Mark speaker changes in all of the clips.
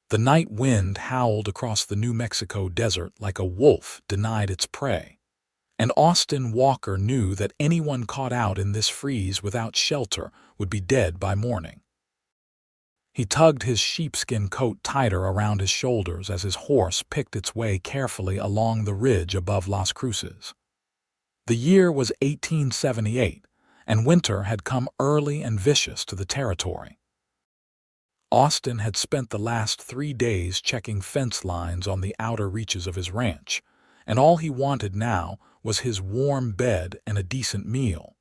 Speaker 1: The night wind howled across the New Mexico desert like a wolf denied its prey, and Austin Walker knew that anyone caught out in this freeze without shelter would be dead by morning. He tugged his sheepskin coat tighter around his shoulders as his horse picked its way carefully along the ridge above Las Cruces. The year was 1878, and winter had come early and vicious to the territory. Austin had spent the last 3 days checking fence lines on the outer reaches of his ranch, and all he wanted now was his warm bed and a decent meal.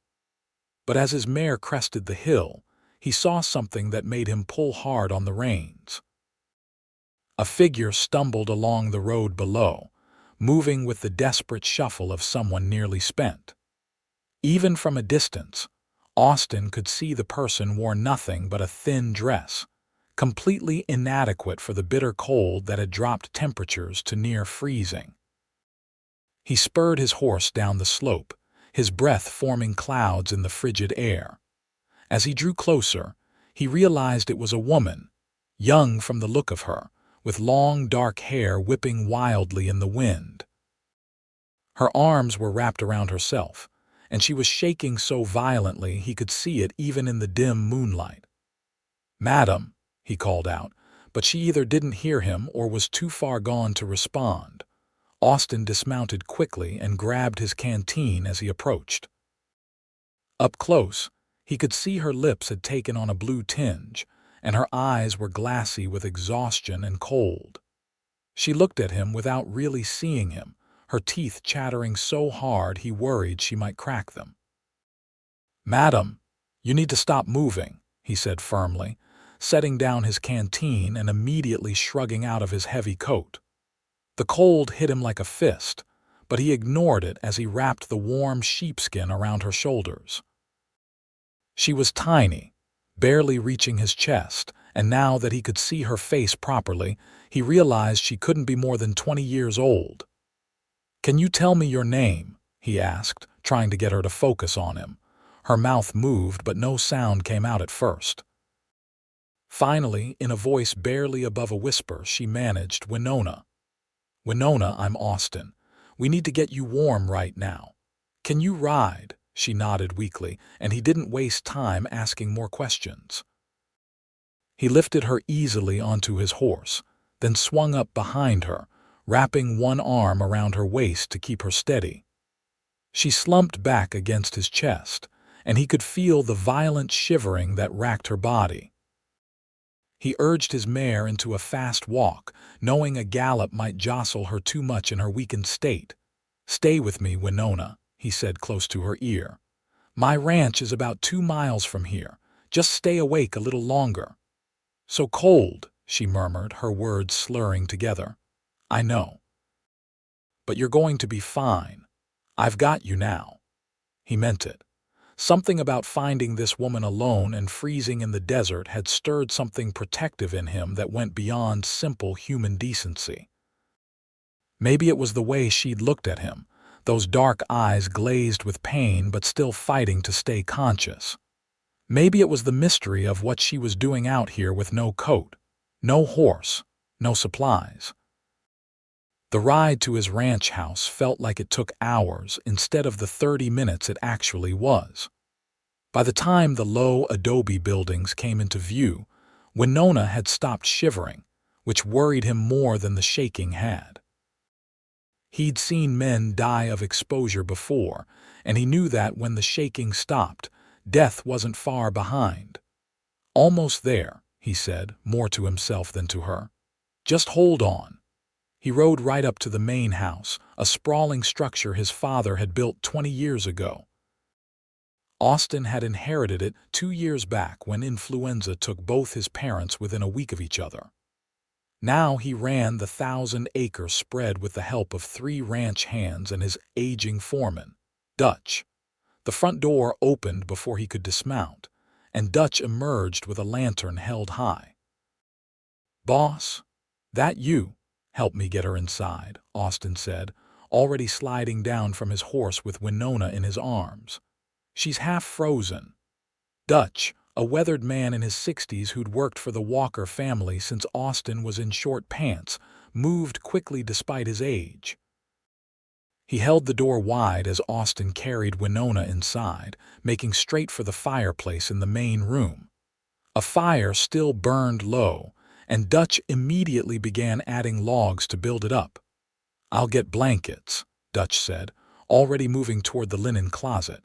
Speaker 1: But as his mare crested the hill, he saw something that made him pull hard on the reins. A figure stumbled along the road below, moving with the desperate shuffle of someone nearly spent. Even from a distance, Austin could see the person wore nothing but a thin dress, completely inadequate for the bitter cold that had dropped temperatures to near freezing. He spurred his horse down the slope, his breath forming clouds in the frigid air. As he drew closer, he realized it was a woman, young from the look of her, with long dark hair whipping wildly in the wind. Her arms were wrapped around herself, and she was shaking so violently he could see it even in the dim moonlight. "Madam," he called out, but she either didn't hear him or was too far gone to respond. Austin dismounted quickly and grabbed his canteen as he approached. Up close, he could see her lips had taken on a blue tinge, and her eyes were glassy with exhaustion and cold. She looked at him without really seeing him, her teeth chattering so hard he worried she might crack them. "Madam, you need to stop moving," he said firmly, setting down his canteen and immediately shrugging out of his heavy coat. The cold hit him like a fist, but he ignored it as he wrapped the warm sheepskin around her shoulders. She was tiny, barely reaching his chest, and now that he could see her face properly, he realized she couldn't be more than 20 years old. "Can you tell me your name?" he asked, trying to get her to focus on him. Her mouth moved, but no sound came out at first. Finally, in a voice barely above a whisper, she managed, "Winona." "Winona, I'm Austin. We need to get you warm right now. Can you ride?" She nodded weakly, and he didn't waste time asking more questions. He lifted her easily onto his horse, then swung up behind her, wrapping one arm around her waist to keep her steady. She slumped back against his chest, and he could feel the violent shivering that racked her body. He urged his mare into a fast walk, knowing a gallop might jostle her too much in her weakened state. "Stay with me, Winona," he said close to her ear. "My ranch is about 2 miles from here. Just stay awake a little longer." "So cold," she murmured, her words slurring together. "I know. But you're going to be fine. I've got you now." He meant it. Something about finding this woman alone and freezing in the desert had stirred something protective in him that went beyond simple human decency. Maybe it was the way she'd looked at him, those dark eyes glazed with pain but still fighting to stay conscious. Maybe it was the mystery of what she was doing out here with no coat, no horse, no supplies. The ride to his ranch house felt like it took hours instead of the 30 minutes it actually was. By the time the low adobe buildings came into view, Winona had stopped shivering, which worried him more than the shaking had. He'd seen men die of exposure before, and he knew that when the shaking stopped, death wasn't far behind. "Almost there," he said, more to himself than to her. "Just hold on." He rode right up to the main house, a sprawling structure his father had built 20 years ago. Austin had inherited it 2 years back when influenza took both his parents within a week of each other. Now he ran the 1,000-acre spread with the help of 3 ranch hands and his aging foreman, Dutch. The front door opened before he could dismount, and Dutch emerged with a lantern held high. "Boss, that you? Help me get her inside," Austin said, already sliding down from his horse with Winona in his arms. "She's half frozen." Dutch, a weathered man in his 60s who'd worked for the Walker family since Austin was in short pants, moved quickly despite his age. He held the door wide as Austin carried Winona inside, making straight for the fireplace in the main room. A fire still burned low, and Dutch immediately began adding logs to build it up. "I'll get blankets," Dutch said, already moving toward the linen closet,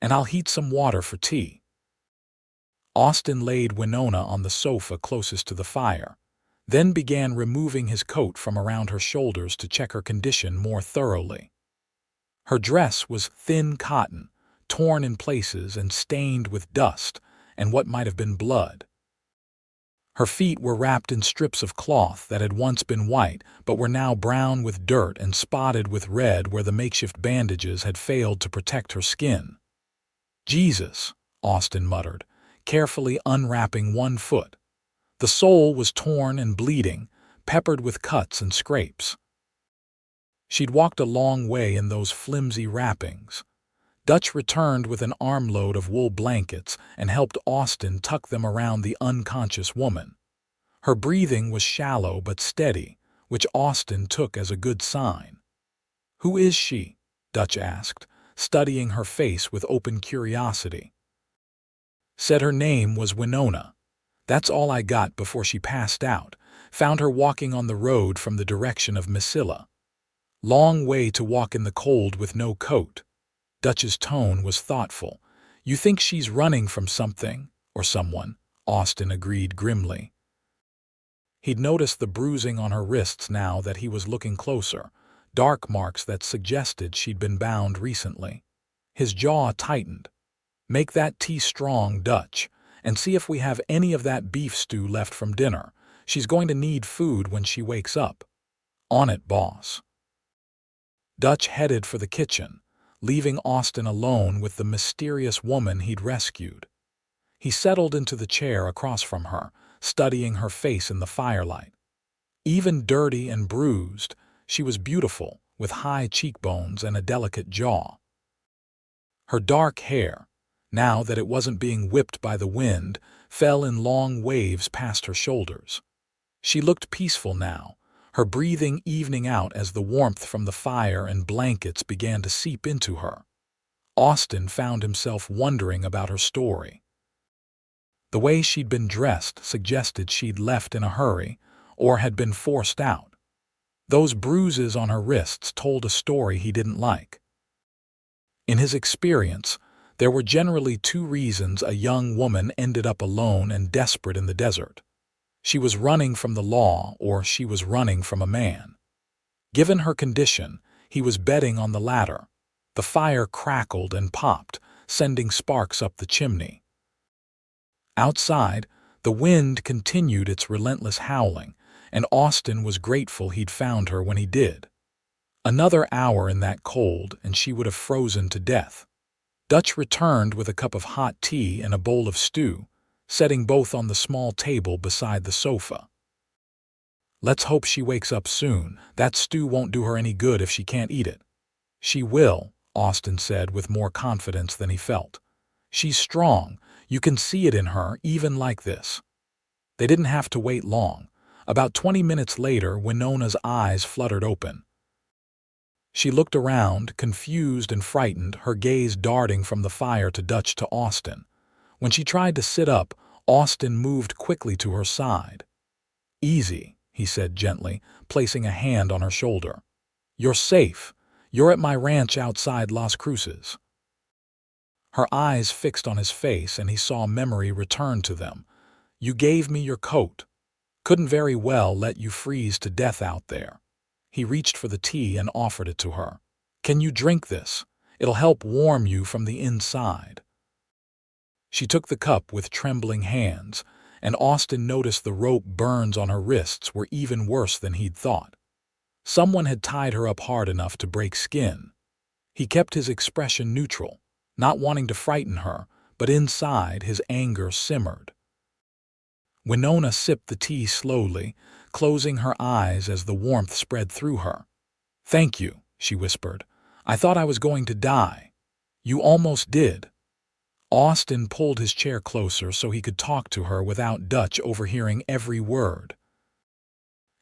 Speaker 1: "and I'll heat some water for tea." Austin laid Winona on the sofa closest to the fire, then began removing his coat from around her shoulders to check her condition more thoroughly. Her dress was thin cotton, torn in places and stained with dust and what might have been blood. Her feet were wrapped in strips of cloth that had once been white but were now brown with dirt and spotted with red where the makeshift bandages had failed to protect her skin. "Jesus," Austin muttered, carefully unwrapping one foot. The sole was torn and bleeding, peppered with cuts and scrapes. She'd walked a long way in those flimsy wrappings. Dutch returned with an armload of wool blankets and helped Austin tuck them around the unconscious woman. Her breathing was shallow but steady, which Austin took as a good sign. "Who is she?" Dutch asked, studying her face with open curiosity. "Said her name was Winona. That's all I got before she passed out. Found her walking on the road from the direction of Misilla. Long way to walk in the cold with no coat." Dutch's tone was thoughtful. "You think she's running from something or someone?" Austin agreed grimly. He'd noticed the bruising on her wrists now that he was looking closer, dark marks that suggested she'd been bound recently. His jaw tightened. "Make that tea strong, Dutch, and see if we have any of that beef stew left from dinner. She's going to need food when she wakes up." "On it, boss." Dutch headed for the kitchen, leaving Austin alone with the mysterious woman he'd rescued. He settled into the chair across from her, studying her face in the firelight. Even dirty and bruised, she was beautiful, with high cheekbones and a delicate jaw. Her dark hair, now that it wasn't being whipped by the wind, fell in long waves past her shoulders. She looked peaceful now, her breathing evening out as the warmth from the fire and blankets began to seep into her. Austin found himself wondering about her story. The way she'd been dressed suggested she'd left in a hurry or had been forced out. Those bruises on her wrists told a story he didn't like. In his experience, there were generally two reasons a young woman ended up alone and desperate in the desert. She was running from the law or she was running from a man. Given her condition, he was betting on the latter. The fire crackled and popped, sending sparks up the chimney. Outside, the wind continued its relentless howling, and Austin was grateful he'd found her when he did. Another hour in that cold and she would have frozen to death. Dutch returned with a cup of hot tea and a bowl of stew, setting both on the small table beside the sofa. "Let's hope she wakes up soon. That stew won't do her any good if she can't eat it." "She will," Austin said with more confidence than he felt. "She's strong. You can see it in her, even like this." They didn't have to wait long. About 20 minutes later, Winona's eyes fluttered open. She looked around, confused and frightened, her gaze darting from the fire to Dutch to Austin. When she tried to sit up, Austin moved quickly to her side. "Easy," he said gently, placing a hand on her shoulder. "You're safe. You're at my ranch outside Las Cruces." Her eyes fixed on his face and he saw memory return to them. "You gave me your coat. Couldn't very well let you freeze to death out there." He reached for the tea and offered it to her. "Can you drink this? It'll help warm you from the inside." She took the cup with trembling hands, and Austin noticed the rope burns on her wrists were even worse than he'd thought. Someone had tied her up hard enough to break skin. He kept his expression neutral, not wanting to frighten her, but inside his anger simmered. Winona sipped the tea slowly, closing her eyes as the warmth spread through her. "Thank you," she whispered. "I thought I was going to die." "You almost did." Austin pulled his chair closer so he could talk to her without Dutch overhearing every word.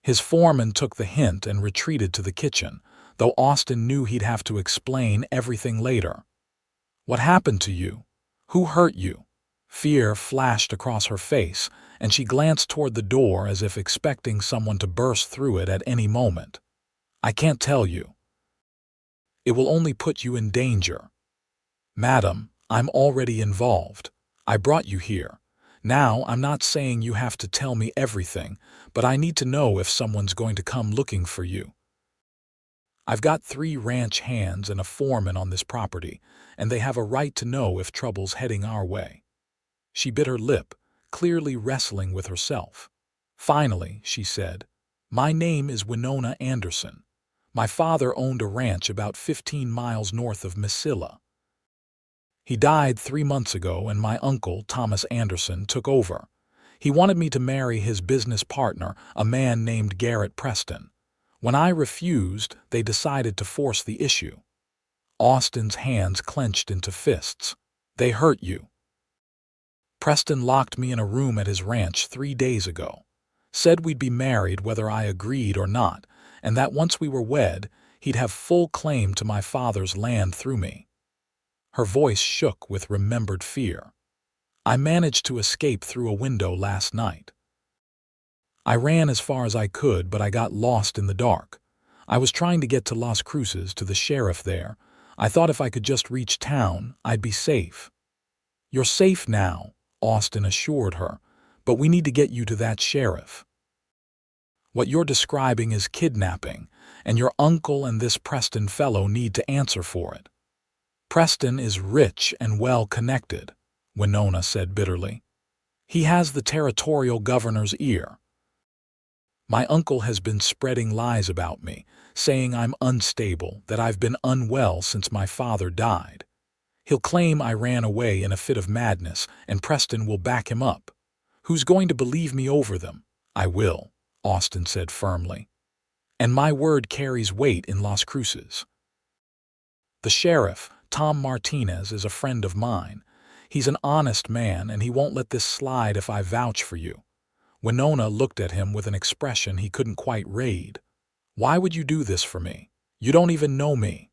Speaker 1: His foreman took the hint and retreated to the kitchen, though Austin knew he'd have to explain everything later. "What happened to you? Who hurt you?" Fear flashed across her face, and she glanced toward the door as if expecting someone to burst through it at any moment. "I can't tell you. It will only put you in danger." "Madam, I'm already involved. I brought you here. Now, I'm not saying you have to tell me everything, but I need to know if someone's going to come looking for you. I've got 3 ranch hands and a foreman on this property, and they have a right to know if trouble's heading our way." She bit her lip, clearly wrestling with herself. Finally, she said, "My name is Winona Anderson. My father owned a ranch about 15 miles north of Missoula. He died 3 months ago, and my uncle, Thomas Anderson, took over. He wanted me to marry his business partner, a man named Garrett Preston. When I refused, they decided to force the issue." Austin's hands clenched into fists. "They hurt you." "Preston locked me in a room at his ranch 3 days ago. Said we'd be married whether I agreed or not, and that once we were wed, he'd have full claim to my father's land through me." Her voice shook with remembered fear. "I managed to escape through a window last night. I ran as far as I could, but I got lost in the dark. I was trying to get to Las Cruces, to the sheriff there. I thought if I could just reach town, I'd be safe." "You're safe now," Austin assured her, "but we need to get you to that sheriff. What you're describing is kidnapping, and your uncle and this Preston fellow need to answer for it." "Preston is rich and well-connected," Winona said bitterly. "He has the territorial governor's ear. My uncle has been spreading lies about me, saying I'm unstable, that I've been unwell since my father died. He'll claim I ran away in a fit of madness, and Preston will back him up. Who's going to believe me over them?" "I will," Austin said firmly. "And my word carries weight in Las Cruces. The sheriff, Tom Martinez, is a friend of mine. He's an honest man, and he won't let this slide if I vouch for you." Winona looked at him with an expression he couldn't quite read. "Why would you do this for me? You don't even know me."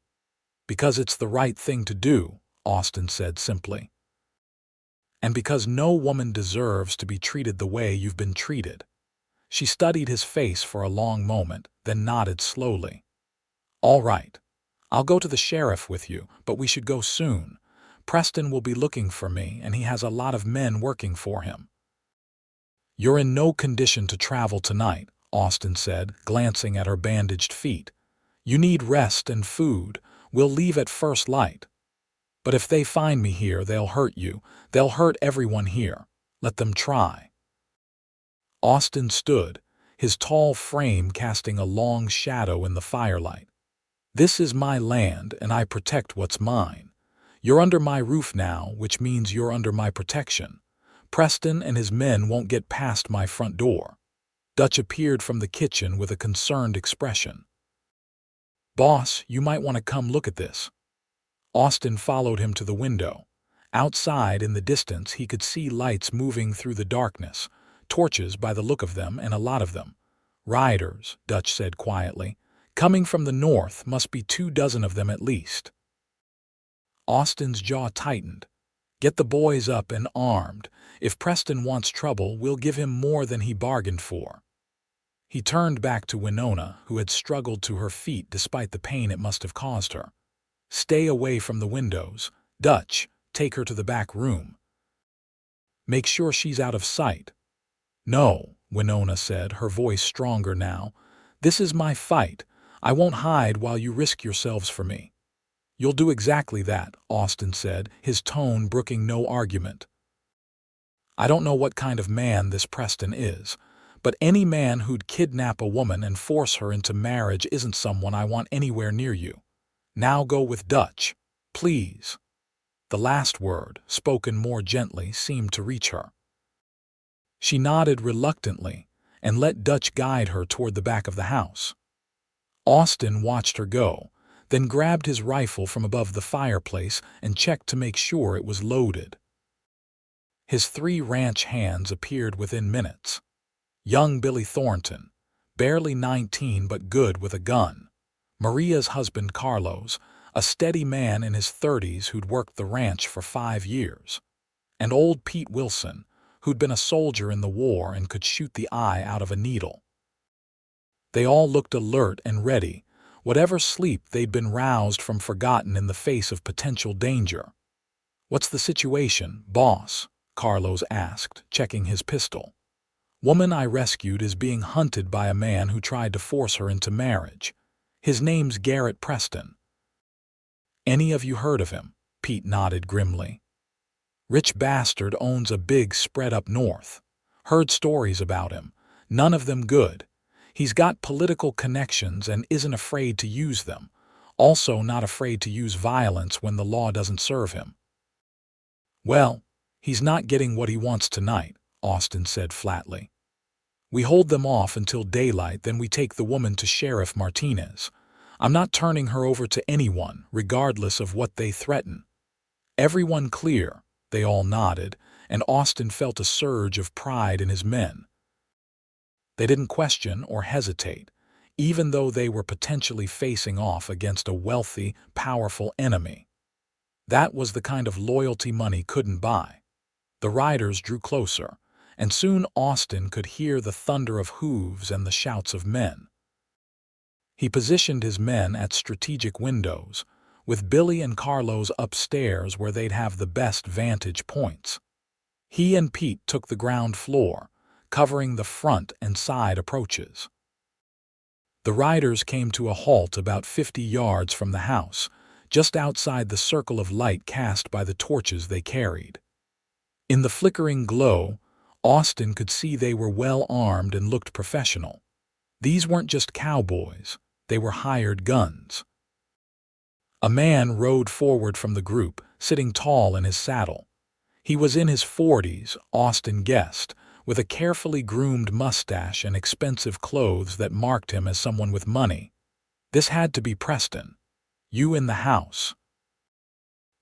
Speaker 1: "Because it's the right thing to do," Austin said simply. "And because no woman deserves to be treated the way you've been treated." She studied his face for a long moment, then nodded slowly. "All right. I'll go to the sheriff with you, but we should go soon. Preston will be looking for me, and he has a lot of men working for him." "You're in no condition to travel tonight," Austin said, glancing at her bandaged feet. "You need rest and food. We'll leave at first light. But if they find me here, they'll hurt you. They'll hurt everyone here. Let them try." Austin stood, his tall frame casting a long shadow in the firelight. "This is my land, and I protect what's mine. You're under my roof now, which means you're under my protection. Preston and his men won't get past my front door." Dutch appeared from the kitchen with a concerned expression. "Boss, you might want to come look at this." Austin followed him to the window. Outside, in the distance, he could see lights moving through the darkness, torches by the look of them, and a lot of them. "Riders," Dutch said quietly. "Coming from the north, must be 24 of them at least." Austin's jaw tightened. "Get the boys up and armed. If Preston wants trouble, we'll give him more than he bargained for." He turned back to Winona, who had struggled to her feet despite the pain it must have caused her. "Stay away from the windows. Dutch, take her to the back room. Make sure she's out of sight." "No," Winona said, her voice stronger now. "This is my fight. I won't hide while you risk yourselves for me." "You'll do exactly that," Austin said, his tone brooking no argument. "I don't know what kind of man this Preston is, but any man who'd kidnap a woman and force her into marriage isn't someone I want anywhere near you. Now go with Dutch, please." The last word, spoken more gently, seemed to reach her. She nodded reluctantly and let Dutch guide her toward the back of the house. Austin watched her go, then grabbed his rifle from above the fireplace and checked to make sure it was loaded. His 3 ranch hands appeared within minutes. Young Billy Thornton, barely 19 but good with a gun. Maria's husband Carlos, a steady man in his 30s who'd worked the ranch for 5 years. And old Pete Wilson, who'd been a soldier in the war and could shoot the eye out of a needle. They all looked alert and ready, whatever sleep they'd been roused from forgotten in the face of potential danger. "What's the situation, boss?" Carlos asked, checking his pistol. "Woman I rescued is being hunted by a man who tried to force her into marriage. His name's Garrett Preston." "Any of you heard of him?" Pete nodded grimly. "Rich bastard owns a big spread up north. Heard stories about him, none of them good. He's got political connections and isn't afraid to use them, also not afraid to use violence when the law doesn't serve him." "Well, he's not getting what he wants tonight," Austin said flatly. "We hold them off until daylight, then we take the woman to Sheriff Martinez. I'm not turning her over to anyone, regardless of what they threaten." "Everyone clear?" They all nodded, and Austin felt a surge of pride in his men. They didn't question or hesitate, even though they were potentially facing off against a wealthy, powerful enemy. That was the kind of loyalty money couldn't buy. The riders drew closer, and soon Austin could hear the thunder of hooves and the shouts of men. He positioned his men at strategic windows, with Billy and Carlos upstairs where they'd have the best vantage points. He and Pete took the ground floor, covering the front and side approaches. The riders came to a halt about 50 yards from the house, just outside the circle of light cast by the torches they carried. In the flickering glow, Austin could see they were well armed and looked professional. These weren't just cowboys, they were hired guns. A man rode forward from the group, sitting tall in his saddle. He was in his 40s, Austin guessed, with a carefully groomed mustache and expensive clothes that marked him as someone with money. This had to be Preston. "You in the house?"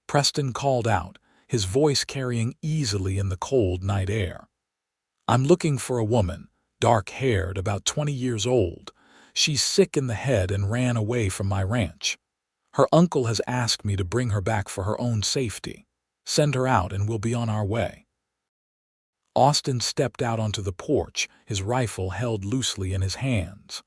Speaker 1: Preston called out, his voice carrying easily in the cold night air. "I'm looking for a woman, dark-haired, about 20 years old. She's sick in the head and ran away from my ranch. Her uncle has asked me to bring her back for her own safety. Send her out and we'll be on our way." Austin stepped out onto the porch, his rifle held loosely in his hands.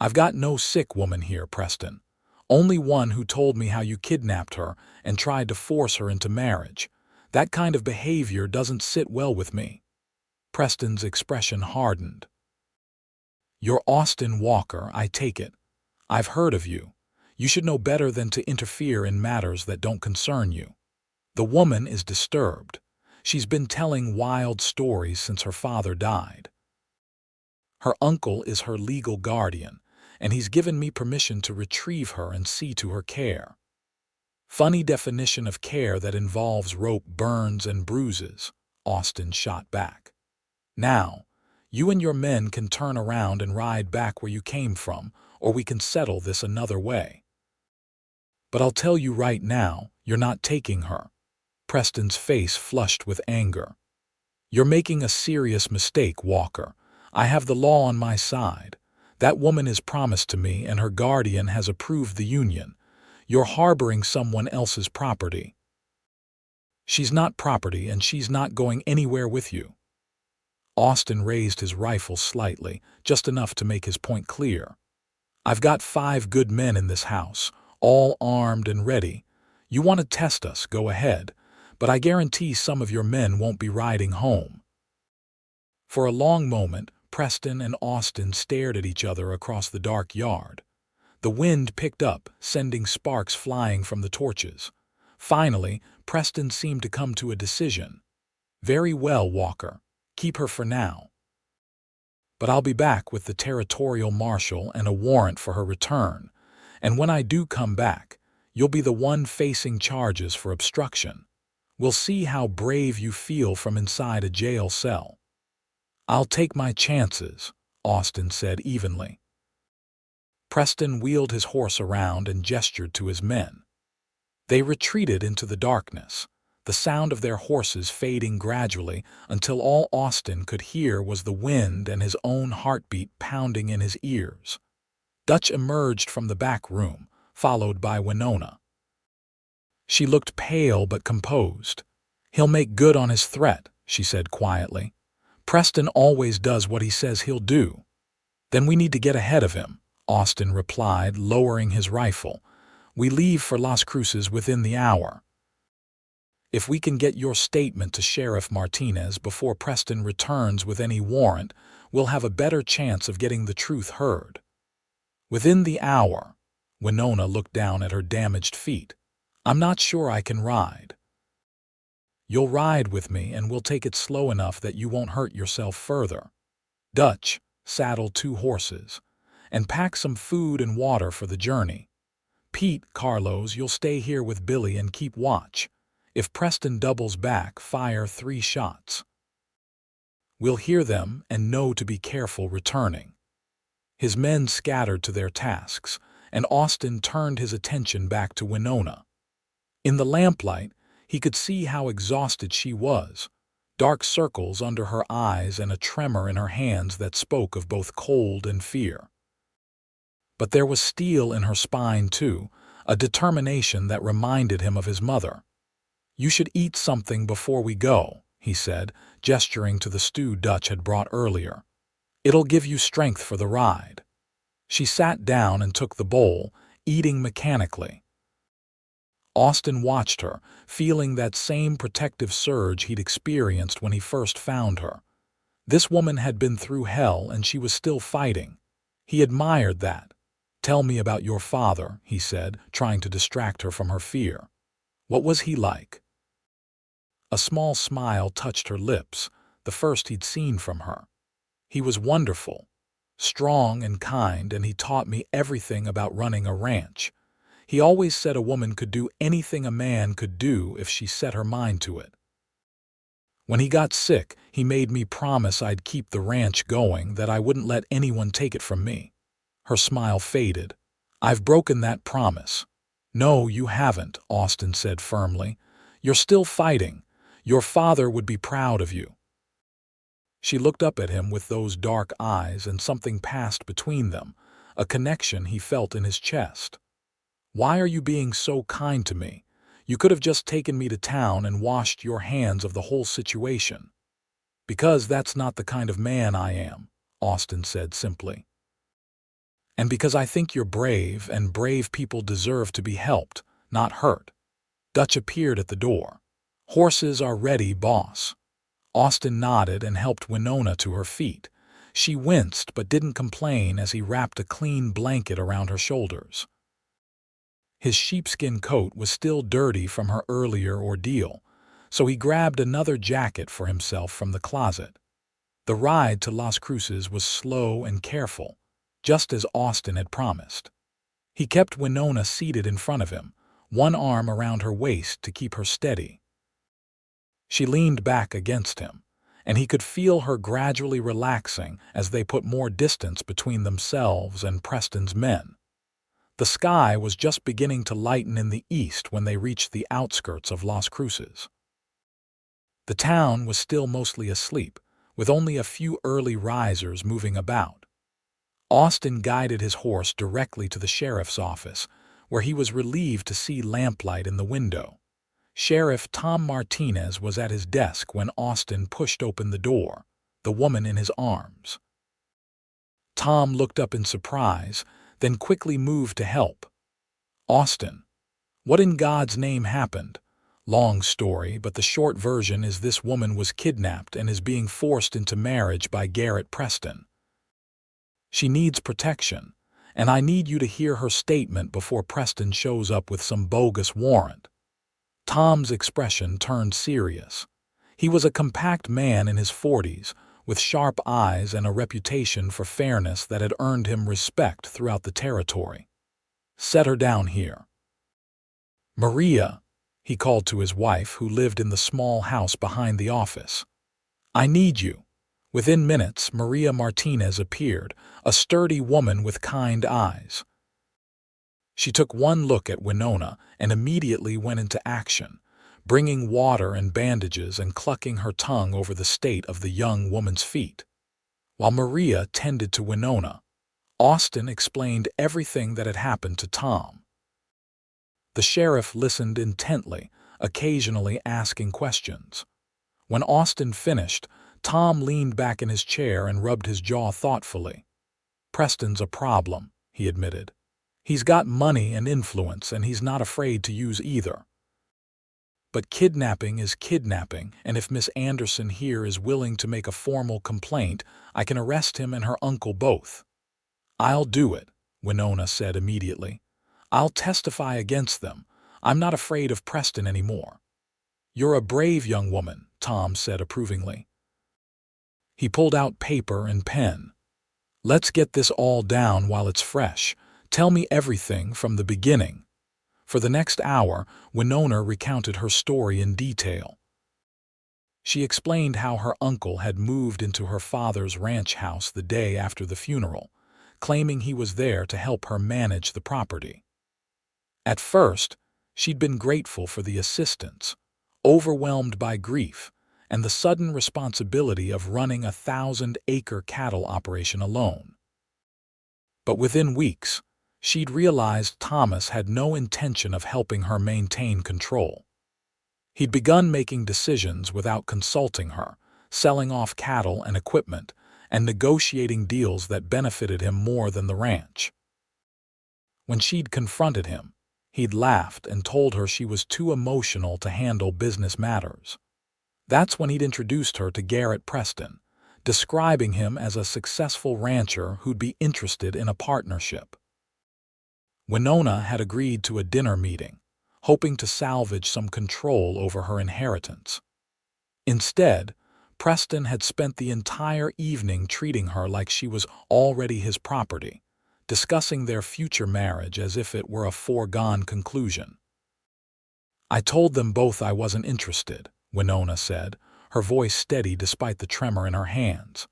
Speaker 1: "I've got no sick woman here, Preston. Only one who told me how you kidnapped her and tried to force her into marriage. That kind of behavior doesn't sit well with me." Preston's expression hardened. "You're Austin Walker, I take it. I've heard of you. You should know better than to interfere in matters that don't concern you. The woman is disturbed. She's been telling wild stories since her father died. Her uncle is her legal guardian, and he's given me permission to retrieve her and see to her care." "Funny definition of care that involves rope burns and bruises," Austin shot back. "Now, you and your men can turn around and ride back where you came from, or we can settle this another way. But I'll tell you right now, you're not taking her." Preston's face flushed with anger. "You're making a serious mistake, Walker. I have the law on my side. That woman is promised to me and her guardian has approved the union. You're harboring someone else's property." "She's not property and she's not going anywhere with you." Austin raised his rifle slightly, just enough to make his point clear. "I've got 5 good men in this house, all armed and ready. You want to test us, go ahead, but I guarantee some of your men won't be riding home." For a long moment, Preston and Austin stared at each other across the dark yard. The wind picked up, sending sparks flying from the torches. Finally, Preston seemed to come to a decision. "Very well, Walker. Keep her for now. But I'll be back with the territorial marshal and a warrant for her return, and when I do come back, you'll be the one facing charges for obstruction. We'll see how brave you feel from inside a jail cell." "I'll take my chances," Austin said evenly. Preston wheeled his horse around and gestured to his men. They retreated into the darkness, the sound of their horses fading gradually until all Austin could hear was the wind and his own heartbeat pounding in his ears. Dutch emerged from the back room, followed by Winona. She looked pale but composed. "He'll make good on his threat," she said quietly. "Preston always does what he says he'll do." "Then we need to get ahead of him," Austin replied, lowering his rifle. "We leave for Las Cruces within the hour. If we can get your statement to Sheriff Martinez before Preston returns with any warrant, we'll have a better chance of getting the truth heard." "Within the hour?" Winona looked down at her damaged feet. "I'm not sure I can ride." "You'll ride with me, and we'll take it slow enough that you won't hurt yourself further. Dutch, saddle 2 horses, and pack some food and water for the journey. Pete, Carlos, you'll stay here with Billy and keep watch. If Preston doubles back, fire 3 shots. We'll hear them and know to be careful returning." His men scattered to their tasks, and Austin turned his attention back to Winona. In the lamplight, he could see how exhausted she was, dark circles under her eyes and a tremor in her hands that spoke of both cold and fear. But there was steel in her spine, too, a determination that reminded him of his mother. "You should eat something before we go," he said, gesturing to the stew Dutch had brought earlier. "It'll give you strength for the ride." She sat down and took the bowl, eating mechanically. Austin watched her, feeling that same protective surge he'd experienced when he first found her. This woman had been through hell and she was still fighting. He admired that. "Tell me about your father," he said, trying to distract her from her fear. "What was he like?" A small smile touched her lips, the first he'd seen from her. "He was wonderful, strong and kind, and he taught me everything about running a ranch. He always said a woman could do anything a man could do if she set her mind to it. When he got sick, he made me promise I'd keep the ranch going, that I wouldn't let anyone take it from me." Her smile faded. "I've broken that promise." "No, you haven't," Austin said firmly. "You're still fighting. Your father would be proud of you." She looked up at him with those dark eyes, and something passed between them, a connection he felt in his chest. "Why are you being so kind to me? You could have just taken me to town and washed your hands of the whole situation." "Because that's not the kind of man I am," Austin said simply. "And because I think you're brave, and brave people deserve to be helped, not hurt." Dutch appeared at the door. "Horses are ready, boss." Austin nodded and helped Winona to her feet. She winced but didn't complain as he wrapped a clean blanket around her shoulders. His sheepskin coat was still dirty from her earlier ordeal, so he grabbed another jacket for himself from the closet. The ride to Las Cruces was slow and careful, just as Austin had promised. He kept Winona seated in front of him, one arm around her waist to keep her steady. She leaned back against him, and he could feel her gradually relaxing as they put more distance between themselves and Preston's men. The sky was just beginning to lighten in the east when they reached the outskirts of Las Cruces. The town was still mostly asleep, with only a few early risers moving about. Austin guided his horse directly to the sheriff's office, where he was relieved to see lamplight in the window. Sheriff Tom Martinez was at his desk when Austin pushed open the door, the woman in his arms. Tom looked up in surprise, then quickly moved to help. "Austin, what in God's name happened?" "Long story, but the short version is this woman was kidnapped and is being forced into marriage by Garrett Preston. She needs protection, and I need you to hear her statement before Preston shows up with some bogus warrant." Tom's expression turned serious. He was a compact man in his 40s, with sharp eyes and a reputation for fairness that had earned him respect throughout the territory. "Set her down here." "Maria," he called to his wife, who lived in the small house behind the office. "I need you." Within minutes, Maria Martinez appeared, a sturdy woman with kind eyes. She took one look at Winona and immediately went into action, bringing water and bandages and clucking her tongue over the state of the young woman's feet. While Maria tended to Winona, Austin explained everything that had happened to Tom. The sheriff listened intently, occasionally asking questions. When Austin finished, Tom leaned back in his chair and rubbed his jaw thoughtfully. "Preston's a problem," he admitted. "He's got money and influence, and he's not afraid to use either. But kidnapping is kidnapping, and if Miss Anderson here is willing to make a formal complaint, I can arrest him and her uncle both." "I'll do it," Winona said immediately. "I'll testify against them. I'm not afraid of Preston anymore." "You're a brave young woman," Tom said approvingly. He pulled out paper and pen. "Let's get this all down while it's fresh. Tell me everything from the beginning." For the next hour, Winona recounted her story in detail. She explained how her uncle had moved into her father's ranch house the day after the funeral, claiming he was there to help her manage the property. At first, she'd been grateful for the assistance, overwhelmed by grief and the sudden responsibility of running a 1,000-acre cattle operation alone. But within weeks, she'd realized Thomas had no intention of helping her maintain control. He'd begun making decisions without consulting her, selling off cattle and equipment, and negotiating deals that benefited him more than the ranch. When she'd confronted him, he'd laughed and told her she was too emotional to handle business matters. That's when he'd introduced her to Garrett Preston, describing him as a successful rancher who'd be interested in a partnership. Winona had agreed to a dinner meeting, hoping to salvage some control over her inheritance. Instead, Preston had spent the entire evening treating her like she was already his property, discussing their future marriage as if it were a foregone conclusion. "I told them both I wasn't interested," Winona said, her voice steady despite the tremor in her hands.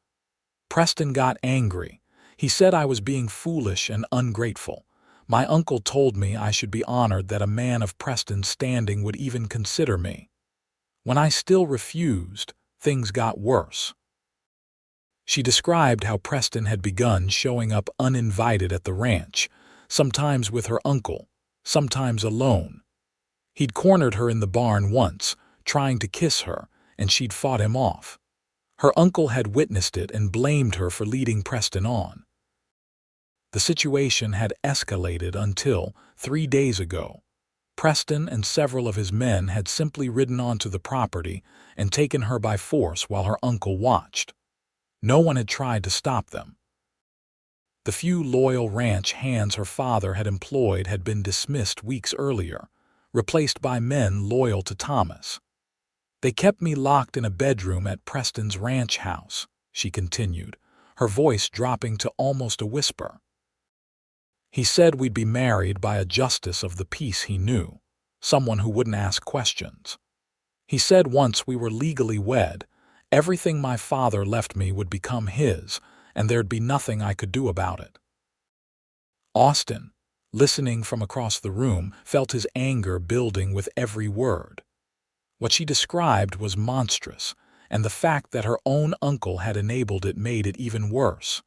Speaker 1: "Preston got angry. He said I was being foolish and ungrateful. My uncle told me I should be honored that a man of Preston's standing would even consider me. When I still refused, things got worse." She described how Preston had begun showing up uninvited at the ranch, sometimes with her uncle, sometimes alone. He'd cornered her in the barn once, trying to kiss her, and she'd fought him off. Her uncle had witnessed it and blamed her for leading Preston on. The situation had escalated until, 3 days ago, Preston and several of his men had simply ridden onto the property and taken her by force while her uncle watched. No one had tried to stop them. The few loyal ranch hands her father had employed had been dismissed weeks earlier, replaced by men loyal to Thomas. "They kept me locked in a bedroom at Preston's ranch house," she continued, her voice dropping to almost a whisper. "He said we'd be married by a justice of the peace he knew, someone who wouldn't ask questions. He said once we were legally wed, everything my father left me would become his, and there'd be nothing I could do about it." Austin, listening from across the room, felt his anger building with every word. What she described was monstrous, and the fact that her own uncle had enabled it made it even worse.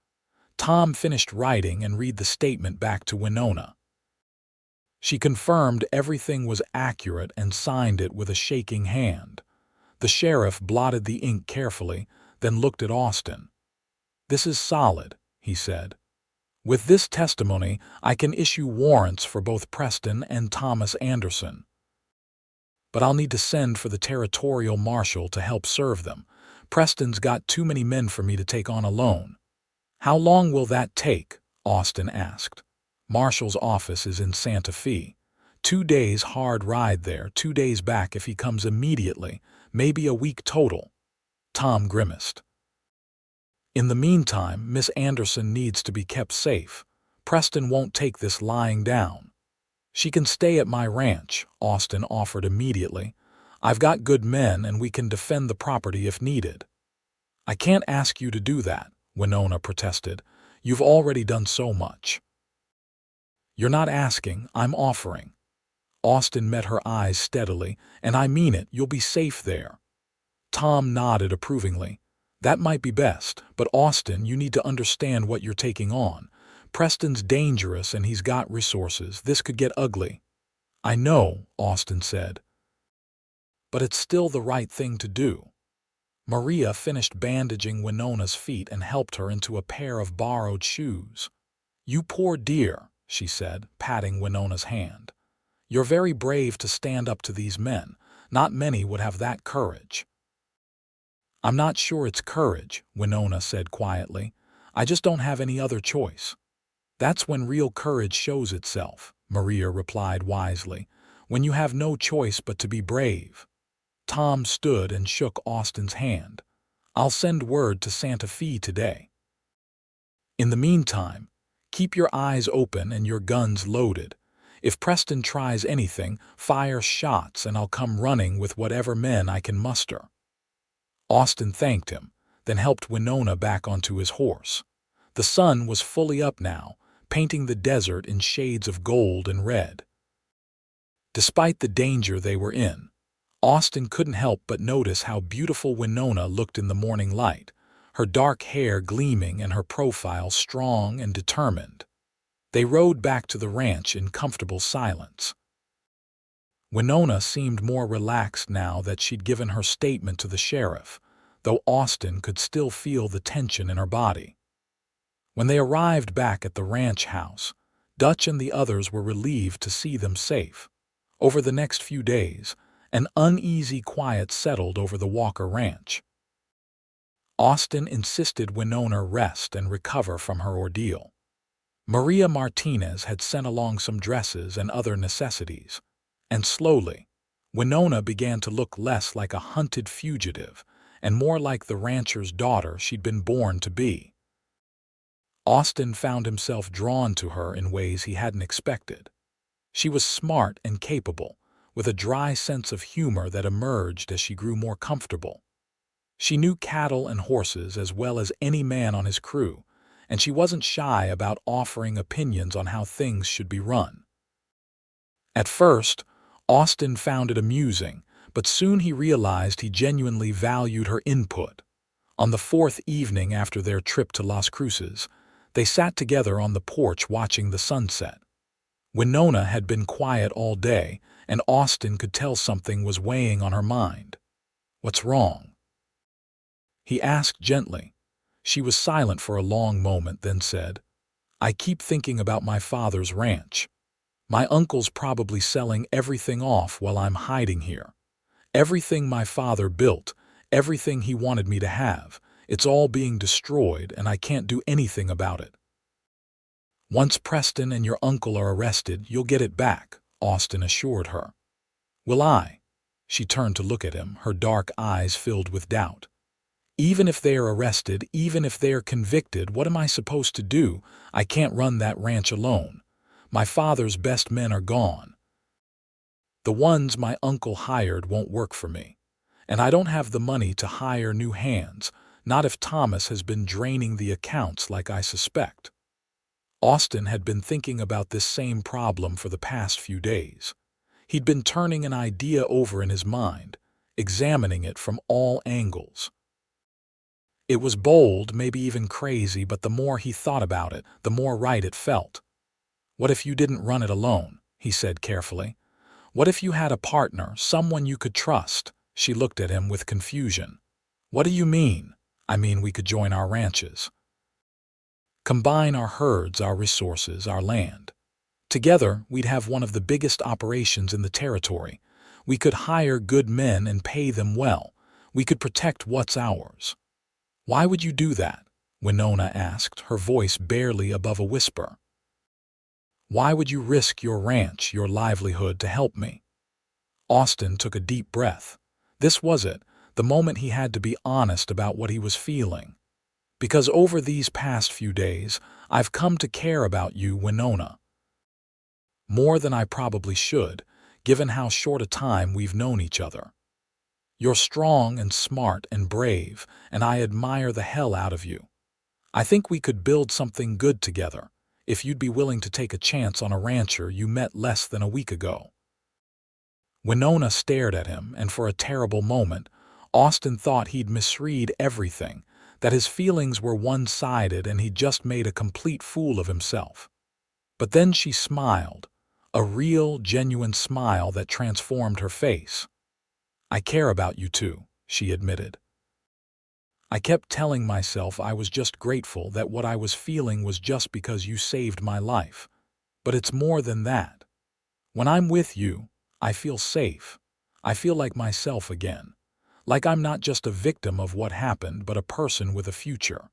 Speaker 1: Tom finished writing and read the statement back to Winona. She confirmed everything was accurate and signed it with a shaking hand. The sheriff blotted the ink carefully, then looked at Austin. "This is solid," he said. "With this testimony, I can issue warrants for both Preston and Thomas Anderson. But I'll need to send for the territorial marshal to help serve them. Preston's got too many men for me to take on alone." "How long will that take?" Austin asked. "Marshal's office is in Santa Fe. 2 days hard ride there, 2 days back if he comes immediately, maybe a week total." Tom grimaced. "In the meantime, Miss Anderson needs to be kept safe. Preston won't take this lying down." "She can stay at my ranch," Austin offered immediately. "I've got good men and we can defend the property if needed." "I can't ask you to do that," Winona protested. "You've already done so much." "You're not asking, I'm offering." Austin met her eyes steadily. "And I mean it, you'll be safe there." Tom nodded approvingly. "That might be best, but Austin, you need to understand what you're taking on. Preston's dangerous and he's got resources. This could get ugly." "I know," Austin said. "But it's still the right thing to do." Maria finished bandaging Winona's feet and helped her into a pair of borrowed shoes. "You poor dear," she said, patting Winona's hand. "You're very brave to stand up to these men. Not many would have that courage." "I'm not sure it's courage," Winona said quietly. "I just don't have any other choice." "That's when real courage shows itself," Maria replied wisely. "When you have no choice but to be brave." Tom stood and shook Austin's hand. "I'll send word to Santa Fe today. In the meantime, keep your eyes open and your guns loaded. If Preston tries anything, fire shots and I'll come running with whatever men I can muster." Austin thanked him, then helped Winona back onto his horse. The sun was fully up now, painting the desert in shades of gold and red. Despite the danger they were in, Austin couldn't help but notice how beautiful Winona looked in the morning light, her dark hair gleaming and her profile strong and determined. They rode back to the ranch in comfortable silence. Winona seemed more relaxed now that she'd given her statement to the sheriff, though Austin could still feel the tension in her body. When they arrived back at the ranch house, Dutch and the others were relieved to see them safe. Over the next few days, an uneasy quiet settled over the Walker Ranch. Austin insisted Winona rest and recover from her ordeal. Maria Martinez had sent along some dresses and other necessities, and slowly, Winona began to look less like a hunted fugitive and more like the rancher's daughter she'd been born to be. Austin found himself drawn to her in ways he hadn't expected. She was smart and capable, with a dry sense of humor that emerged as she grew more comfortable. She knew cattle and horses as well as any man on his crew, and she wasn't shy about offering opinions on how things should be run. At first, Austin found it amusing, but soon he realized he genuinely valued her input. On the fourth evening after their trip to Las Cruces, they sat together on the porch watching the sunset. Winona had been quiet all day, and Austin could tell something was weighing on her mind. "What's wrong?" he asked gently. She was silent for a long moment, then said, "I keep thinking about my father's ranch. My uncle's probably selling everything off while I'm hiding here. Everything my father built, everything he wanted me to have, it's all being destroyed and I can't do anything about it." "Once Preston and your uncle are arrested, you'll get it back," Austin assured her. "Will I?" She turned to look at him, her dark eyes filled with doubt. "Even if they are arrested, even if they are convicted, what am I supposed to do? I can't run that ranch alone. My father's best men are gone. The ones my uncle hired won't work for me. And I don't have the money to hire new hands, not if Thomas has been draining the accounts like I suspect." Austin had been thinking about this same problem for the past few days. He'd been turning an idea over in his mind, examining it from all angles. It was bold, maybe even crazy, but the more he thought about it, the more right it felt. "What if you didn't run it alone?" he said carefully. "What if you had a partner, someone you could trust?" She looked at him with confusion. "What do you mean?" "I mean we could join our ranches. Combine our herds, our resources, our land. Together, we'd have one of the biggest operations in the territory. We could hire good men and pay them well. We could protect what's ours." "Why would you do that?" Winona asked, her voice barely above a whisper. "Why would you risk your ranch, your livelihood to help me?" Austin took a deep breath. This was it, the moment he had to be honest about what he was feeling. "Because over these past few days, I've come to care about you, Winona. More than I probably should, given how short a time we've known each other. You're strong and smart and brave, and I admire the hell out of you. I think we could build something good together, if you'd be willing to take a chance on a rancher you met less than a week ago." Winona stared at him, and for a terrible moment, Austin thought he'd misread everything, that his feelings were one-sided and he'd just made a complete fool of himself. But then she smiled, a real, genuine smile that transformed her face. "I care about you too," she admitted. "I kept telling myself I was just grateful that what I was feeling was just because you saved my life. But it's more than that. When I'm with you, I feel safe. I feel like myself again. Like I'm not just a victim of what happened, but a person with a future."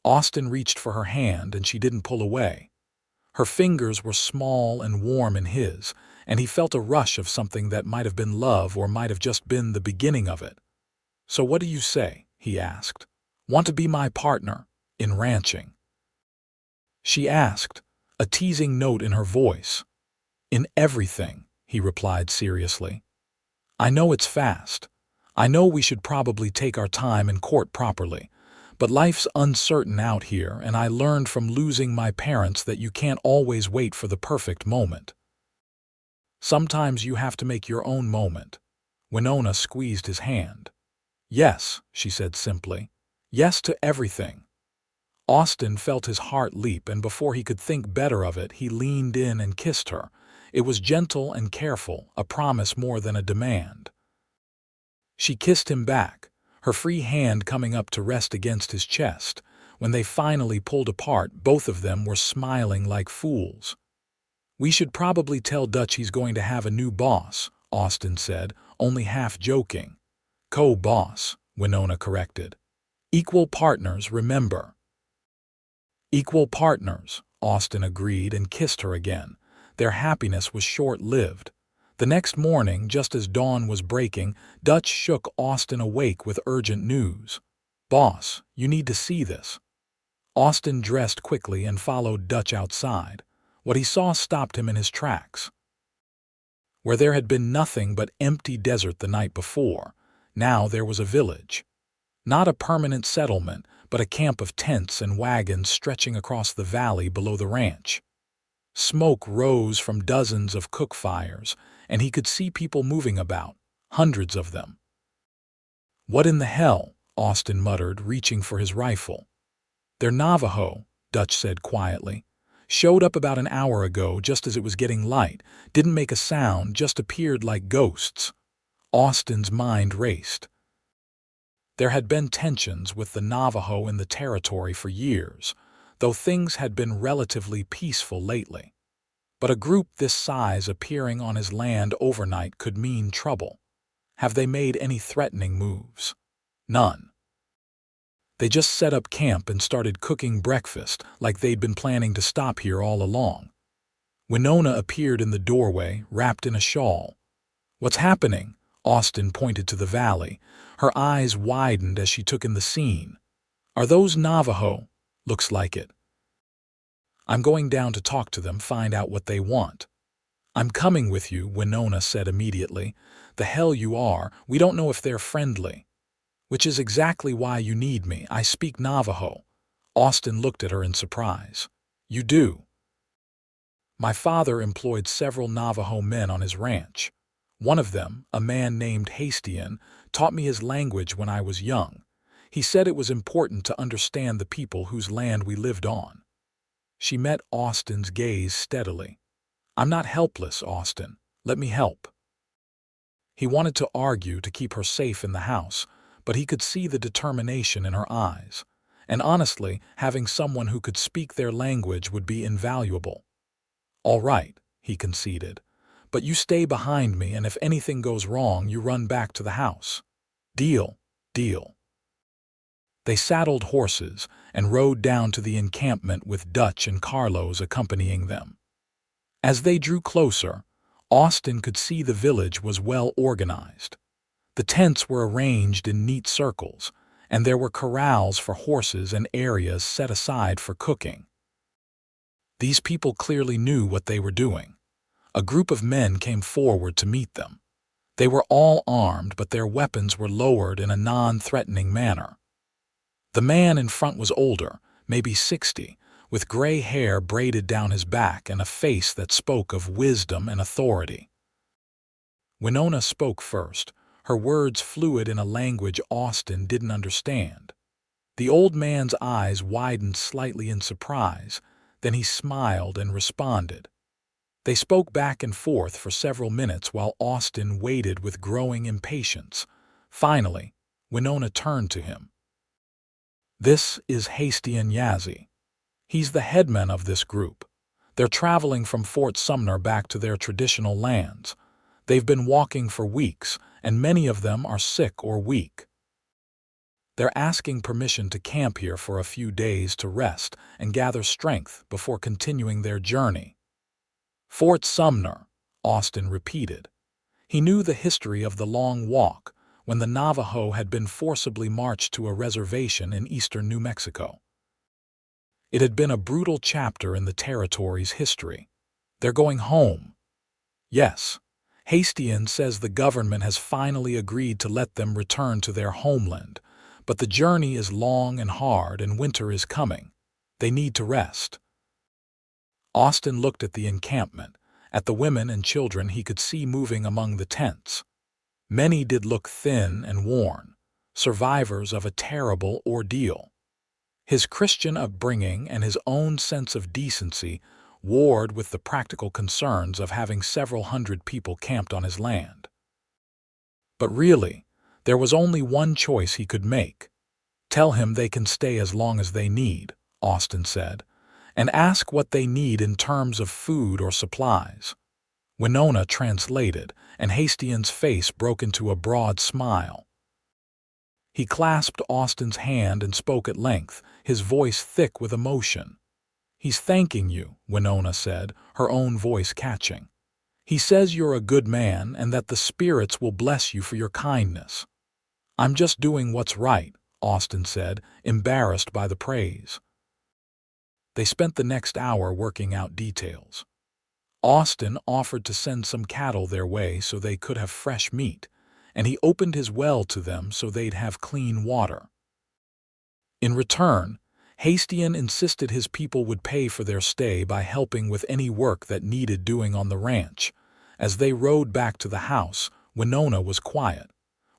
Speaker 1: Austin reached for her hand, and she didn't pull away. Her fingers were small and warm in his, and he felt a rush of something that might have been love or might have just been the beginning of it. "So what do you say?" he asked. "Want to be my partner in ranching?" She asked, a teasing note in her voice. "In everything," he replied seriously. "I know it's fast. I know we should probably take our time and court properly. But life's uncertain out here, and I learned from losing my parents that you can't always wait for the perfect moment. Sometimes you have to make your own moment." Winona squeezed his hand. "Yes," she said simply. "Yes to everything." Austin felt his heart leap, and before he could think better of it, he leaned in and kissed her. It was gentle and careful, a promise more than a demand. She kissed him back, her free hand coming up to rest against his chest. When they finally pulled apart, both of them were smiling like fools. "We should probably tell Dutch he's going to have a new boss," Austin said, only half joking. "Co-boss," Winona corrected. "Equal partners, remember." "Equal partners," Austin agreed and kissed her again. Their happiness was short-lived. The next morning, just as dawn was breaking, Dutch shook Austin awake with urgent news. "Boss, you need to see this." Austin dressed quickly and followed Dutch outside. What he saw stopped him in his tracks. Where there had been nothing but empty desert the night before, now there was a village. Not a permanent settlement, but a camp of tents and wagons stretching across the valley below the ranch. Smoke rose from dozens of cook fires, and he could see people moving about, hundreds of them. "What in the hell?" Austin muttered, reaching for his rifle. "They're Navajo," Dutch said quietly. "Showed up about an hour ago just as it was getting light, didn't make a sound, just appeared like ghosts." Austin's mind raced. There had been tensions with the Navajo in the territory for years, though things had been relatively peaceful lately. But a group this size appearing on his land overnight could mean trouble. Have they made any threatening moves? None. They just set up camp and started cooking breakfast like they'd been planning to stop here all along. Winona appeared in the doorway, wrapped in a shawl. "What's happening?" Austin pointed to the valley. Her eyes widened as she took in the scene. "Are those Navajo?" "Looks like it." "I'm going down to talk to them, find out what they want." "I'm coming with you," Winona said immediately. "The hell you are, we don't know if they're friendly." "Which is exactly why you need me. I speak Navajo." Austin looked at her in surprise. "You do?" "My father employed several Navajo men on his ranch. One of them, a man named Hastian, taught me his language when I was young. He said it was important to understand the people whose land we lived on." She met Austin's gaze steadily. "I'm not helpless, Austin. Let me help." He wanted to argue to keep her safe in the house, but he could see the determination in her eyes. And honestly, having someone who could speak their language would be invaluable. "All right," he conceded. "But you stay behind me, and if anything goes wrong, you run back to the house." "Deal, deal." They saddled horses and rode down to the encampment with Dutch and Carlos accompanying them. As they drew closer, Austin could see the village was well organized. The tents were arranged in neat circles, and there were corrals for horses and areas set aside for cooking. These people clearly knew what they were doing. A group of men came forward to meet them. They were all armed, but their weapons were lowered in a non-threatening manner. The man in front was older, maybe 60, with gray hair braided down his back and a face that spoke of wisdom and authority. Winona spoke first, her words fluid in a language Austin didn't understand. The old man's eyes widened slightly in surprise, then he smiled and responded. They spoke back and forth for several minutes while Austin waited with growing impatience. Finally, Winona turned to him. "This is Hastian Yazzie. He's the headman of this group. They're traveling from Fort Sumner back to their traditional lands. They've been walking for weeks, and many of them are sick or weak. They're asking permission to camp here for a few days to rest and gather strength before continuing their journey." "Fort Sumner," Austin repeated. He knew the history of the Long Walk, when the Navajo had been forcibly marched to a reservation in eastern New Mexico. It had been a brutal chapter in the territory's history. "They're going home." "Yes. Hastian says the government has finally agreed to let them return to their homeland, but the journey is long and hard and winter is coming. They need to rest." Austin looked at the encampment, at the women and children he could see moving among the tents. Many did look thin and worn, survivors of a terrible ordeal. His Christian upbringing and his own sense of decency warred with the practical concerns of having several hundred people camped on his land. But really, there was only one choice he could make. "Tell him they can stay as long as they need," Austin said, "and ask what they need in terms of food or supplies." Winona translated, and Hastian's face broke into a broad smile. He clasped Austin's hand and spoke at length, his voice thick with emotion. "He's thanking you," Winona said, her own voice catching. "He says you're a good man and that the spirits will bless you for your kindness." "I'm just doing what's right," Austin said, embarrassed by the praise. They spent the next hour working out details. Austin offered to send some cattle their way so they could have fresh meat, and he opened his well to them so they'd have clean water. In return, Hastian insisted his people would pay for their stay by helping with any work that needed doing on the ranch. As they rode back to the house, Winona was quiet.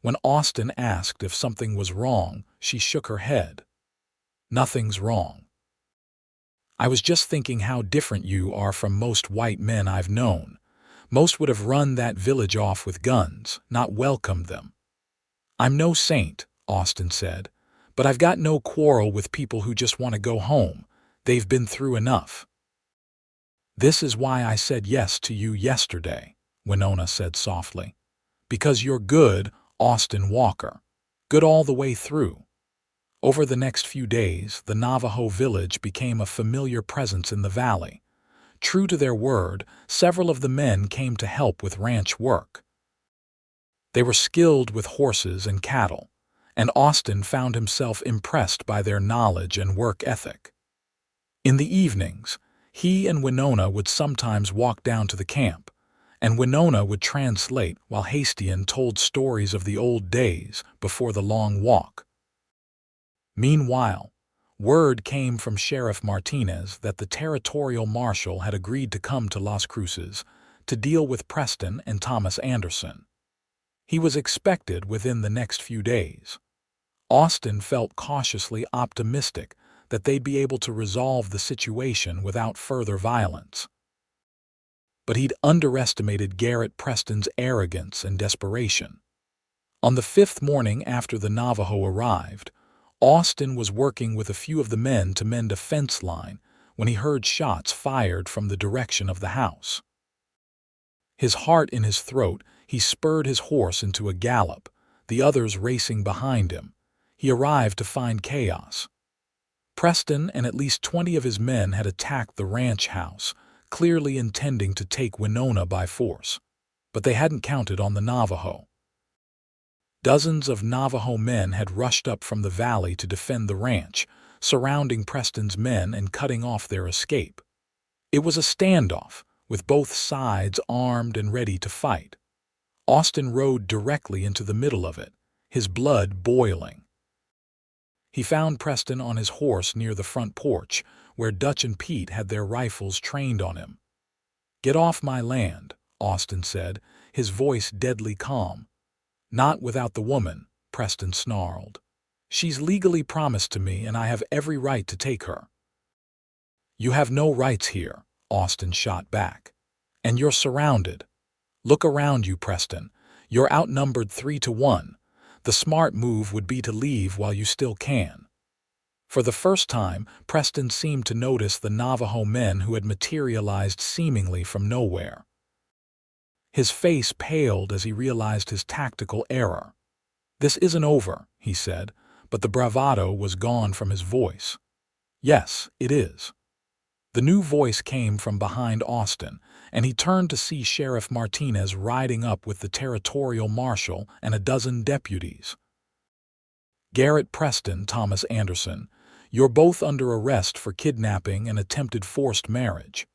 Speaker 1: When Austin asked if something was wrong, she shook her head. "Nothing's wrong. I was just thinking how different you are from most white men I've known. Most would have run that village off with guns, not welcomed them." "I'm no saint," Austin said, "but I've got no quarrel with people who just want to go home. They've been through enough." "This is why I said yes to you yesterday," Winona said softly. "Because you're good, Austin Walker. Good all the way through." Over the next few days, the Navajo village became a familiar presence in the valley. True to their word, several of the men came to help with ranch work. They were skilled with horses and cattle, and Austin found himself impressed by their knowledge and work ethic. In the evenings, he and Winona would sometimes walk down to the camp, and Winona would translate while Hastian told stories of the old days before the long walk. Meanwhile, word came from Sheriff Martinez that the territorial marshal had agreed to come to Las Cruces to deal with Preston and Thomas Anderson. He was expected within the next few days. Austin felt cautiously optimistic that they'd be able to resolve the situation without further violence. But he'd underestimated Garrett Preston's arrogance and desperation. On the 5th morning after the Navajo arrived, Austin was working with a few of the men to mend a fence line when he heard shots fired from the direction of the house. His heart in his throat, he spurred his horse into a gallop, the others racing behind him. He arrived to find chaos. Preston and at least 20 of his men had attacked the ranch house, clearly intending to take Winona by force. But they hadn't counted on the Navajo. Dozens of Navajo men had rushed up from the valley to defend the ranch, surrounding Preston's men and cutting off their escape. It was a standoff, with both sides armed and ready to fight. Austin rode directly into the middle of it, his blood boiling. He found Preston on his horse near the front porch, where Dutch and Pete had their rifles trained on him. "Get off my land," Austin said, his voice deadly calm. "Not without the woman," Preston snarled. "She's legally promised to me and I have every right to take her." "You have no rights here," Austin shot back. "And you're surrounded. Look around you, Preston. You're outnumbered 3-1. The smart move would be to leave while you still can." For the first time, Preston seemed to notice the Navajo men who had materialized seemingly from nowhere. His face paled as he realized his tactical error. "This isn't over," he said, but the bravado was gone from his voice. "Yes, it is." The new voice came from behind Austin, and he turned to see Sheriff Martinez riding up with the territorial marshal and a dozen deputies. "Garrett Preston, Thomas Anderson, you're both under arrest for kidnapping and attempted forced marriage."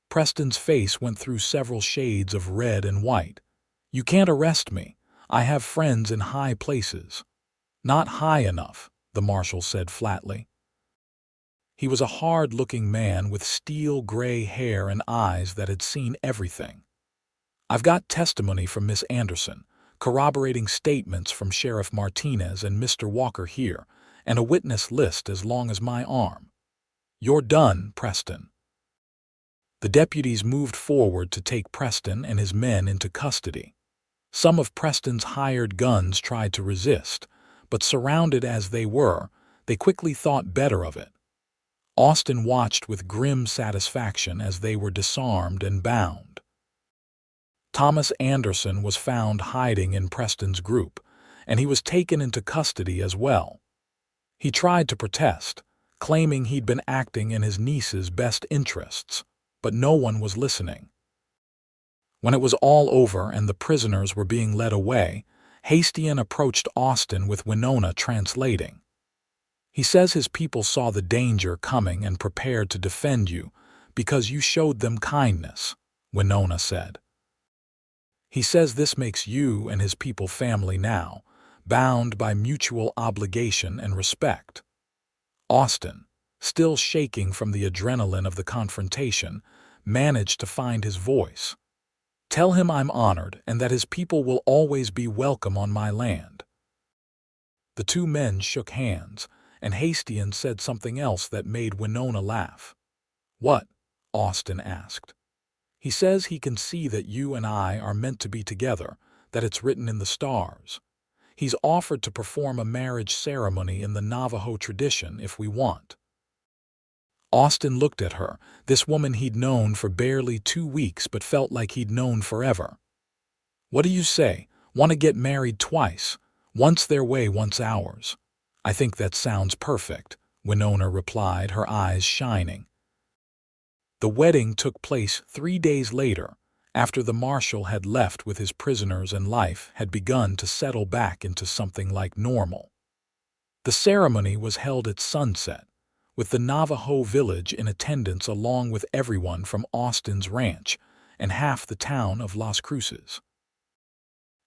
Speaker 1: Preston's face went through several shades of red and white. "You can't arrest me. I have friends in high places." "Not high enough," the marshal said flatly. He was a hard-looking man with steel-gray hair and eyes that had seen everything. "I've got testimony from Miss Anderson, corroborating statements from Sheriff Martinez and Mr. Walker here, and a witness list as long as my arm." "You're done, Preston." The deputies moved forward to take Preston and his men into custody. Some of Preston's hired guns tried to resist, but surrounded as they were, they quickly thought better of it. Austin watched with grim satisfaction as they were disarmed and bound. Thomas Anderson was found hiding in Preston's group, and he was taken into custody as well. He tried to protest, claiming he'd been acting in his niece's best interests, but no one was listening. When it was all over and the prisoners were being led away, Hastian approached Austin with Winona translating. "He says his people saw the danger coming and prepared to defend you because you showed them kindness," Winona said. "He says this makes you and his people family now, bound by mutual obligation and respect." Austin, still shaking from the adrenaline of the confrontation, managed to find his voice. "Tell him I'm honored and that his people will always be welcome on my land." The two men shook hands, and Hastian said something else that made Winona laugh. "What?" Austin asked. "He says he can see that you and I are meant to be together, that it's written in the stars. He's offered to perform a marriage ceremony in the Navajo tradition if we want." Austin looked at her, this woman he'd known for barely 2 weeks but felt like he'd known forever. "What do you say? Want to get married twice? Once their way, once ours." "I think that sounds perfect," Winona replied, her eyes shining. The wedding took place 3 days later, after the marshal had left with his prisoners and life had begun to settle back into something like normal. The ceremony was held at sunset, with the Navajo village in attendance along with everyone from Austin's ranch and half the town of Las Cruces.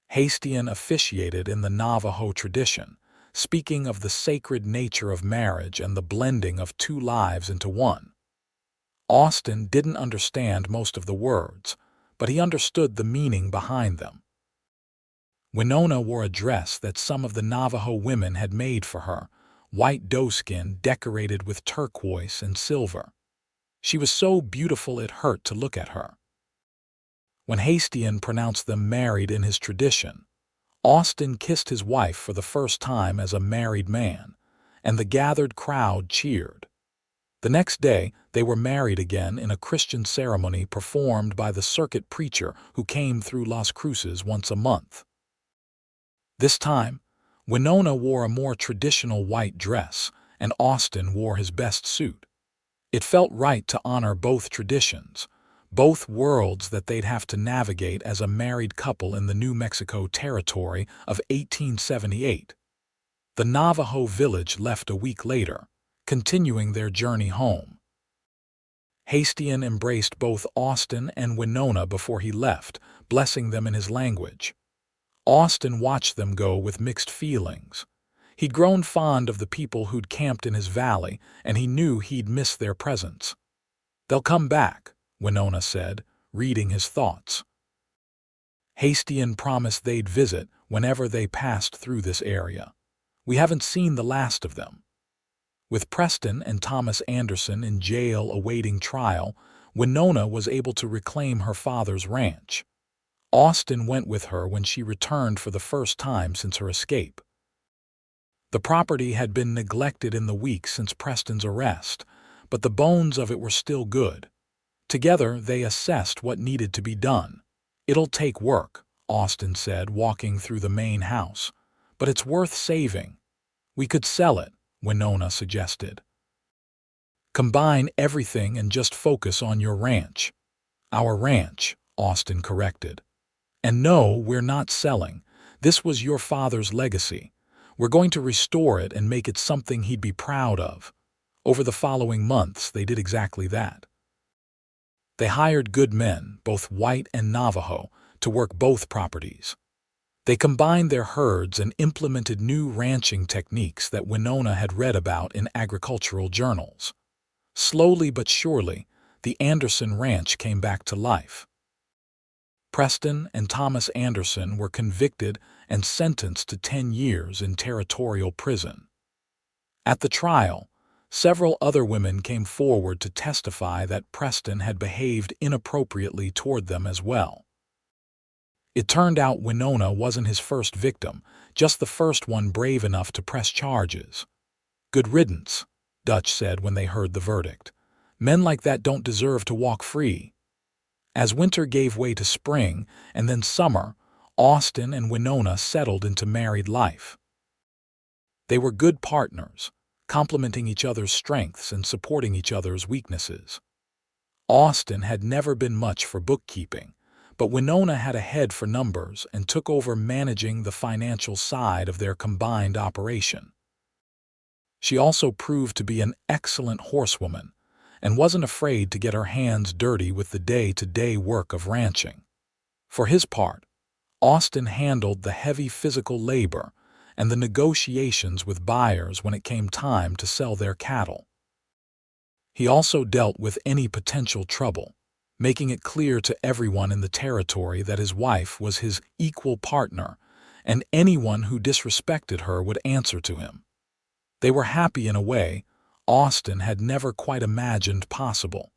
Speaker 1: Hastian officiated in the Navajo tradition, speaking of the sacred nature of marriage and the blending of 2 lives into one. Austin didn't understand most of the words, but he understood the meaning behind them. Winona wore a dress that some of the Navajo women had made for her, white doeskin decorated with turquoise and silver. She was so beautiful it hurt to look at her. When Hastian pronounced them married in his tradition, Austin kissed his wife for the first time as a married man, and the gathered crowd cheered. The next day, they were married again in a Christian ceremony performed by the circuit preacher who came through Las Cruces once a month. This time, Winona wore a more traditional white dress, and Austin wore his best suit. It felt right to honor both traditions, both worlds that they'd have to navigate as a married couple in the New Mexico territory of 1878. The Navajo village left a week later, continuing their journey home. Hastian embraced both Austin and Winona before he left, blessing them in his language. Austin watched them go with mixed feelings. He'd grown fond of the people who'd camped in his valley, and he knew he'd miss their presence. "They'll come back," Winona said, reading his thoughts. Hastian promised they'd visit whenever they passed through this area. We haven't seen the last of them. With Preston and Thomas Anderson in jail awaiting trial, Winona was able to reclaim her father's ranch. Austin went with her when she returned for the first time since her escape. The property had been neglected in the weeks since Preston's arrest, but the bones of it were still good. Together, they assessed what needed to be done. "It'll take work," Austin said, walking through the main house, "but it's worth saving." "We could sell it," Winona suggested. "Combine everything and just focus on your ranch." "Our ranch," Austin corrected. "And no, we're not selling. This was your father's legacy. We're going to restore it and make it something he'd be proud of." Over the following months, they did exactly that. They hired good men, both white and Navajo, to work both properties. They combined their herds and implemented new ranching techniques that Winona had read about in agricultural journals. Slowly but surely, the Anderson ranch came back to life. Preston and Thomas Anderson were convicted and sentenced to 10 years in territorial prison. At the trial, several other women came forward to testify that Preston had behaved inappropriately toward them as well. It turned out Winona wasn't his first victim, just the first one brave enough to press charges. "Good riddance," Dutch said when they heard the verdict. "Men like that don't deserve to walk free." As winter gave way to spring and then summer, Austin and Winona settled into married life. They were good partners, complementing each other's strengths and supporting each other's weaknesses. Austin had never been much for bookkeeping, but Winona had a head for numbers and took over managing the financial side of their combined operation. She also proved to be an excellent horsewoman and wasn't afraid to get her hands dirty with the day-to-day work of ranching. For his part, Austin handled the heavy physical labor and the negotiations with buyers when it came time to sell their cattle. He also dealt with any potential trouble, making it clear to everyone in the territory that his wife was his equal partner, and anyone who disrespected her would answer to him. They were happy in a way Austin had never quite imagined possible.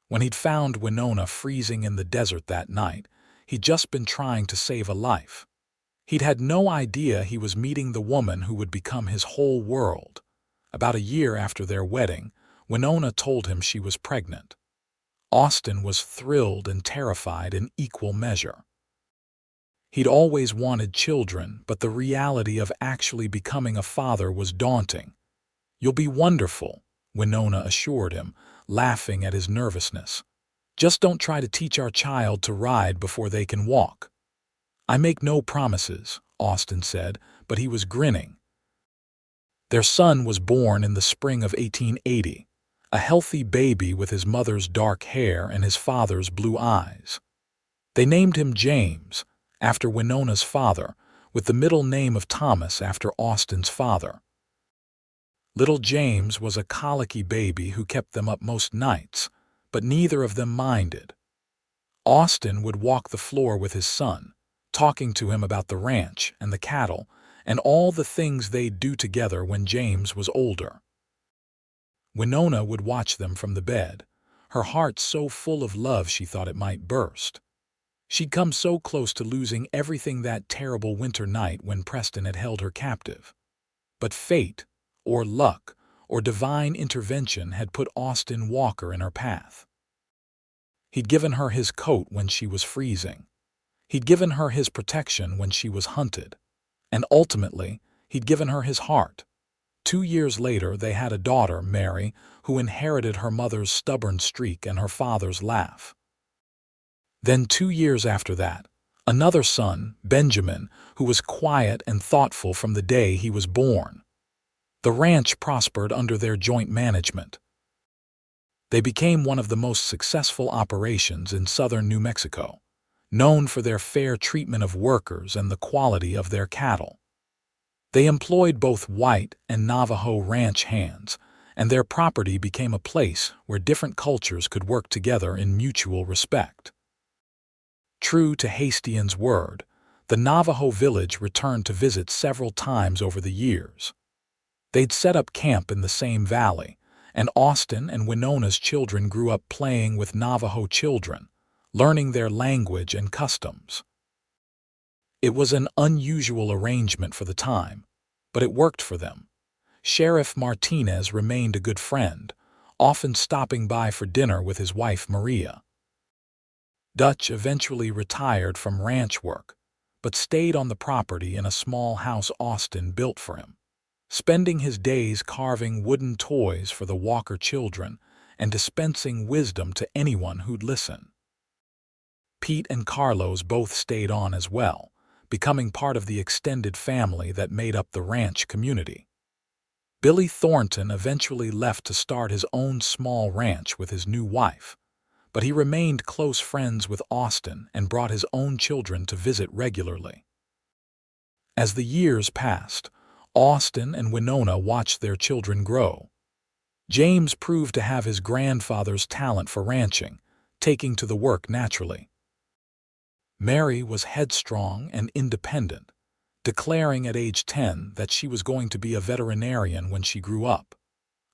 Speaker 1: When he'd found Winona freezing in the desert that night, he'd just been trying to save a life. He'd had no idea he was meeting the woman who would become his whole world. About a year after their wedding, Winona told him she was pregnant. Austin was thrilled and terrified in equal measure. He'd always wanted children, but the reality of actually becoming a father was daunting. "You'll be wonderful," Winona assured him, laughing at his nervousness. "Just don't try to teach our child to ride before they can walk." "I make no promises," Austin said, but he was grinning. Their son was born in the spring of 1880, a healthy baby with his mother's dark hair and his father's blue eyes. They named him James, after Winona's father, with the middle name of Thomas after Austin's father. Little James was a colicky baby who kept them up most nights, but neither of them minded. Austin would walk the floor with his son, talking to him about the ranch and the cattle and all the things they'd do together when James was older. Winona would watch them from the bed, her heart so full of love she thought it might burst. She'd come so close to losing everything that terrible winter night when Preston had held her captive. But fate, or luck, or divine intervention had put Austin Walker in her path. He'd given her his coat when she was freezing. He'd given her his protection when she was hunted. And ultimately, he'd given her his heart. 2 years later, they had a daughter, Mary, who inherited her mother's stubborn streak and her father's laugh. Then 2 years after that, another son, Benjamin, who was quiet and thoughtful from the day he was born. The ranch prospered under their joint management. They became one of the most successful operations in southern New Mexico, known for their fair treatment of workers and the quality of their cattle. They employed both white and Navajo ranch hands, and their property became a place where different cultures could work together in mutual respect. True to Hastian's word, the Navajo village returned to visit several times over the years. They'd set up camp in the same valley, and Austin and Winona's children grew up playing with Navajo children, learning their language and customs. It was an unusual arrangement for the time, but it worked for them. Sheriff Martinez remained a good friend, often stopping by for dinner with his wife Maria. Dutch eventually retired from ranch work, but stayed on the property in a small house Austin built for him, spending his days carving wooden toys for the Walker children and dispensing wisdom to anyone who'd listen. Pete and Carlos both stayed on as well, becoming part of the extended family that made up the ranch community. Billy Thornton eventually left to start his own small ranch with his new wife, but he remained close friends with Austin and brought his own children to visit regularly. As the years passed, Austin and Winona watched their children grow. James proved to have his grandfather's talent for ranching, taking to the work naturally. Mary was headstrong and independent, declaring at age 10 that she was going to be a veterinarian when she grew up,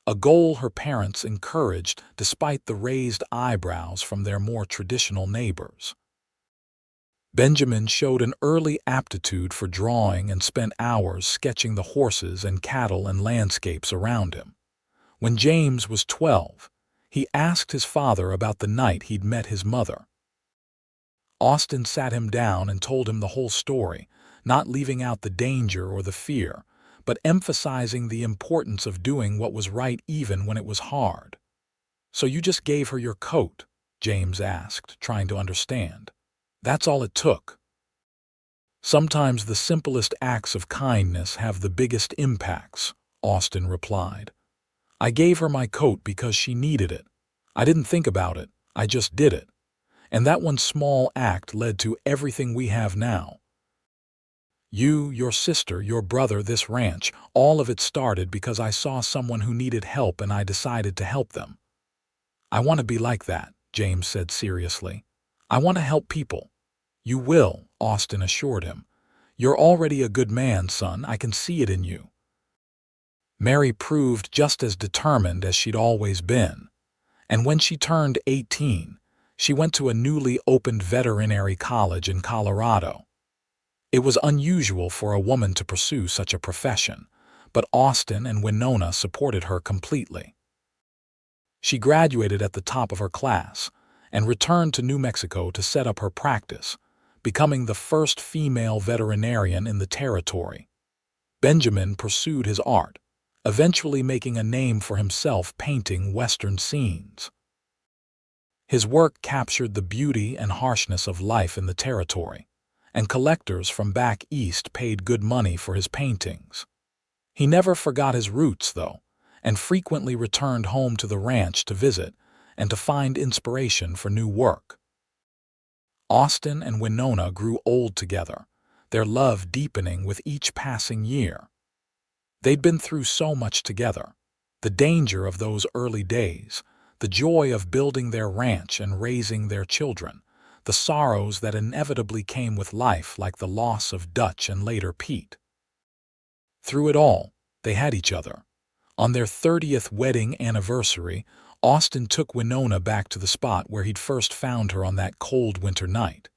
Speaker 1: a goal her parents encouraged despite the raised eyebrows from their more traditional neighbors. Benjamin showed an early aptitude for drawing and spent hours sketching the horses and cattle and landscapes around him. When James was 12, he asked his father about the night he'd met his mother. Austin sat him down and told him the whole story, not leaving out the danger or the fear, but emphasizing the importance of doing what was right even when it was hard. "So you just gave her your coat?" James asked, trying to understand. "That's all it took." "Sometimes the simplest acts of kindness have the biggest impacts," Austin replied. "I gave her my coat because she needed it. I didn't think about it, I just did it. And that one small act led to everything we have now. You, your sister, your brother, this ranch, all of it started because I saw someone who needed help and I decided to help them." "I want to be like that," James said seriously. "I want to help people." "You will," Austin assured him. "You're already a good man, son. I can see it in you." Mary proved just as determined as she'd always been, and when she turned 18, she went to a newly opened veterinary college in Colorado. It was unusual for a woman to pursue such a profession, but Austin and Winona supported her completely. She graduated at the top of her class and returned to New Mexico to set up her practice, becoming the first female veterinarian in the territory. Benjamin pursued his art, eventually making a name for himself painting Western scenes. His work captured the beauty and harshness of life in the territory, and collectors from back east paid good money for his paintings. He never forgot his roots, though, and frequently returned home to the ranch to visit and to find inspiration for new work. Austin and Winona grew old together, their love deepening with each passing year. They'd been through so much together, the danger of those early days, the joy of building their ranch and raising their children, the sorrows that inevitably came with life like the loss of Dutch and later Pete. Through it all, they had each other. On their 30th wedding anniversary, Austin took Winona back to the spot where he'd first found her on that cold winter night.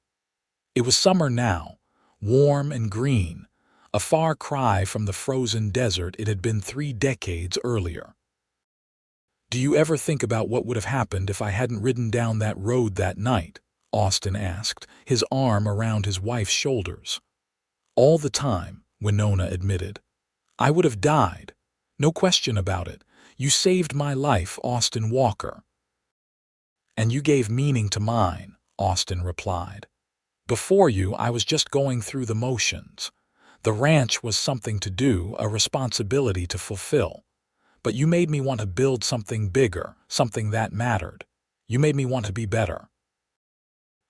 Speaker 1: It was summer now, warm and green, a far cry from the frozen desert it had been 3 decades earlier. "Do you ever think about what would have happened if I hadn't ridden down that road that night?" Austin asked, his arm around his wife's shoulders. "All the time," Winona admitted. "I would have died. No question about it. You saved my life, Austin Walker." "And you gave meaning to mine," Austin replied. "Before you, I was just going through the motions. The ranch was something to do, a responsibility to fulfill. But you made me want to build something bigger, something that mattered. You made me want to be better."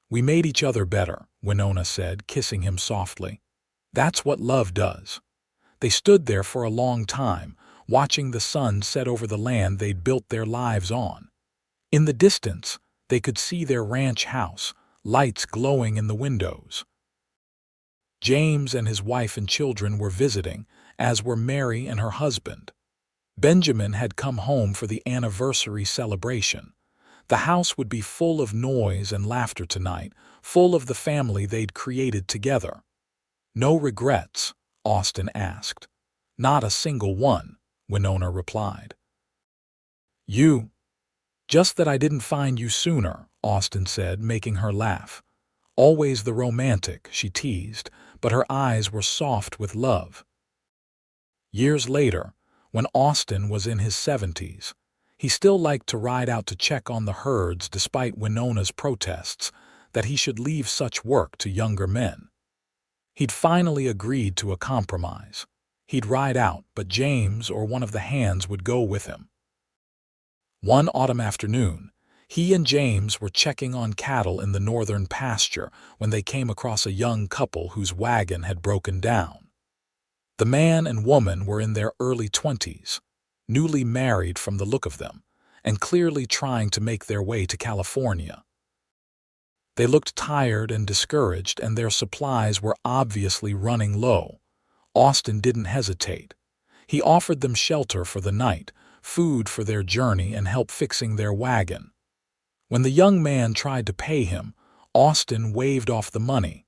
Speaker 1: "We made each other better," Winona said, kissing him softly. "That's what love does." They stood there for a long time, watching the sun set over the land they'd built their lives on. In the distance, they could see their ranch house, lights glowing in the windows. James and his wife and children were visiting, as were Mary and her husband. Benjamin had come home for the anniversary celebration. The house would be full of noise and laughter tonight, full of the family they'd created together. "No regrets?" Austin asked. "Not a single one," Winona replied. "You? Just that I didn't find you sooner," Austin said, making her laugh. Always the romantic, she teased, but her eyes were soft with love. Years later, when Austin was in his 70s, he still liked to ride out to check on the herds despite Winona's protests that he should leave such work to younger men. He'd finally agreed to a compromise. He'd ride out, but James or one of the hands would go with him. One autumn afternoon, he and James were checking on cattle in the northern pasture when they came across a young couple whose wagon had broken down. The man and woman were in their early 20s, newly married from the look of them, and clearly trying to make their way to California. They looked tired and discouraged, and their supplies were obviously running low. Austin didn't hesitate. He offered them shelter for the night, food for their journey, and help fixing their wagon. When the young man tried to pay him, Austin waved off the money.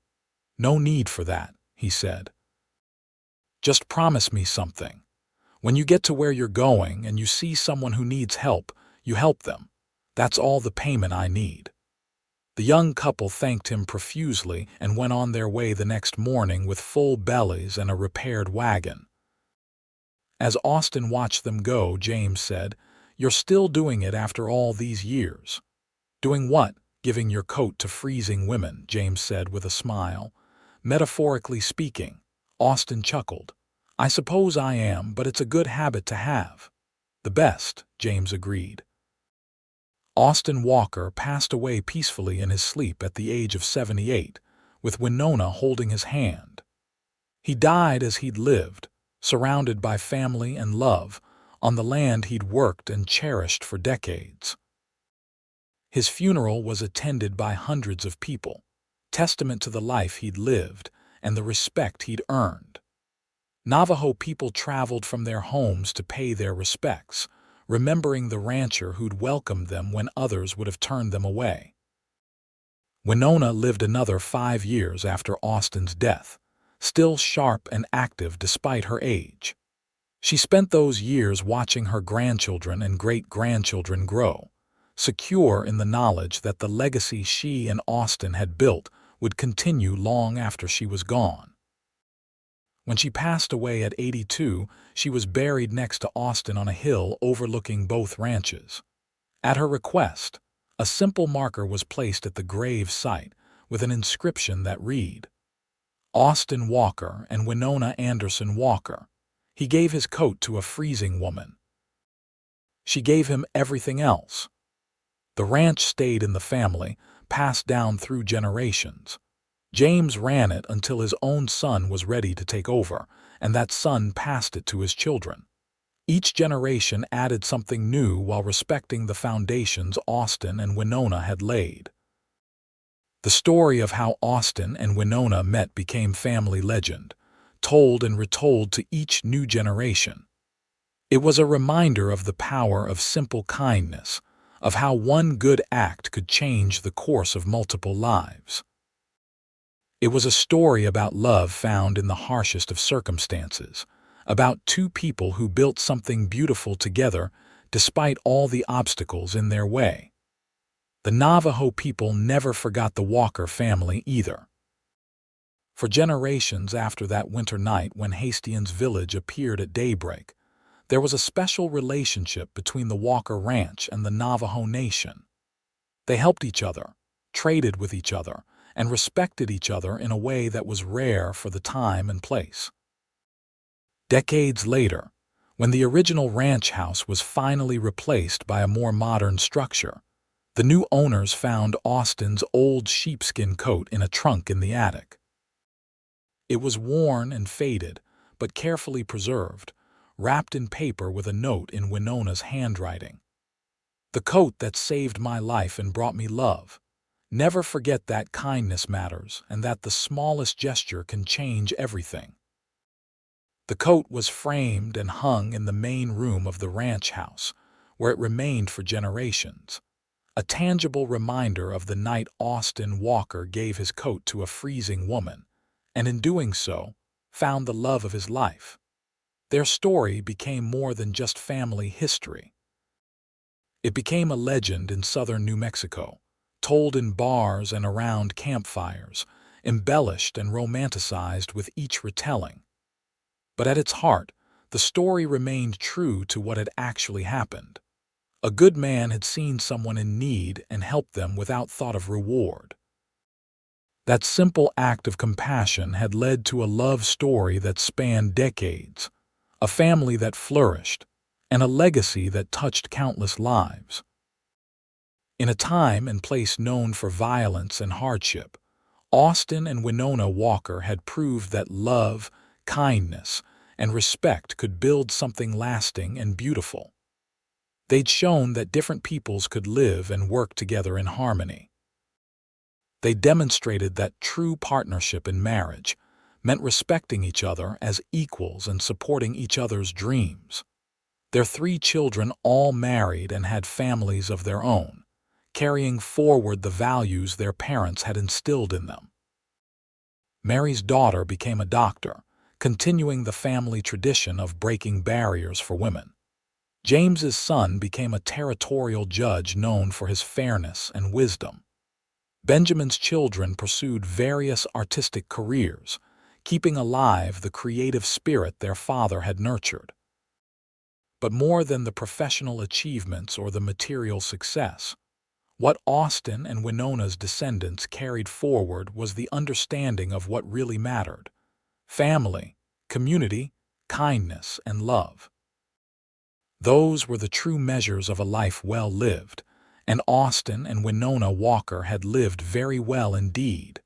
Speaker 1: "No need for that," he said. "Just promise me something. When you get to where you're going and you see someone who needs help, you help them. That's all the payment I need." The young couple thanked him profusely and went on their way the next morning with full bellies and a repaired wagon. As Austin watched them go, James said, "You're still doing it after all these years." "Doing what?" "Giving your coat to freezing women," James said with a smile. "Metaphorically speaking," Austin chuckled. "I suppose I am, but it's a good habit to have." "The best," James agreed. Austin Walker passed away peacefully in his sleep at the age of 78, with Winona holding his hand. He died as he'd lived, surrounded by family and love, on the land he'd worked and cherished for decades. His funeral was attended by hundreds of people, testament to the life he'd lived and the respect he'd earned. Navajo people traveled from their homes to pay their respects, remembering the rancher who'd welcomed them when others would have turned them away. Winona lived another 5 years after Austin's death, still sharp and active despite her age. She spent those years watching her grandchildren and great-grandchildren grow, secure in the knowledge that the legacy she and Austin had built would continue long after she was gone. When she passed away at 82, she was buried next to Austin on a hill overlooking both ranches. At her request, a simple marker was placed at the grave site with an inscription that read, "Austin Walker and Winona Anderson Walker." He gave his coat to a freezing woman. She gave him everything else. The ranch stayed in the family, passed down through generations. James ran it until his own son was ready to take over, and that son passed it to his children. Each generation added something new while respecting the foundations Austin and Winona had laid. The story of how Austin and Winona met became family legend, told and retold to each new generation. It was a reminder of the power of simple kindness, of how one good act could change the course of multiple lives. It was a story about love found in the harshest of circumstances, about two people who built something beautiful together despite all the obstacles in their way. The Navajo people never forgot the Walker family either. For generations after that winter night when Hastings Village appeared at daybreak, there was a special relationship between the Walker Ranch and the Navajo Nation. They helped each other, traded with each other, and respected each other in a way that was rare for the time and place. Decades later, when the original ranch house was finally replaced by a more modern structure, the new owners found Austin's old sheepskin coat in a trunk in the attic. It was worn and faded, but carefully preserved, wrapped in paper with a note in Winona's handwriting. "The coat that saved my life and brought me love. Never forget that kindness matters and that the smallest gesture can change everything. The coat was framed and hung in the main room of the ranch house, where it remained for generations, a tangible reminder of the night Austin Walker gave his coat to a freezing woman, and in doing so, found the love of his life. Their story became more than just family history. It became a legend in southern New Mexico, told in bars and around campfires, embellished and romanticized with each retelling. But at its heart, the story remained true to what had actually happened. A good man had seen someone in need and helped them without thought of reward. That simple act of compassion had led to a love story that spanned decades, a family that flourished, and a legacy that touched countless lives. In a time and place known for violence and hardship, Austin and Winona Walker had proved that love, kindness, and respect could build something lasting and beautiful. They'd shown that different peoples could live and work together in harmony. They demonstrated that true partnership in marriage meant respecting each other as equals and supporting each other's dreams. Their 3 children all married and had families of their own, carrying forward the values their parents had instilled in them. Mary's daughter became a doctor, continuing the family tradition of breaking barriers for women. James's son became a territorial judge known for his fairness and wisdom. Benjamin's children pursued various artistic careers, keeping alive the creative spirit their father had nurtured. But more than the professional achievements or the material success, what Austin and Winona's descendants carried forward was the understanding of what really mattered: family, community, kindness, and love. Those were the true measures of a life well lived, and Austin and Winona Walker had lived very well indeed.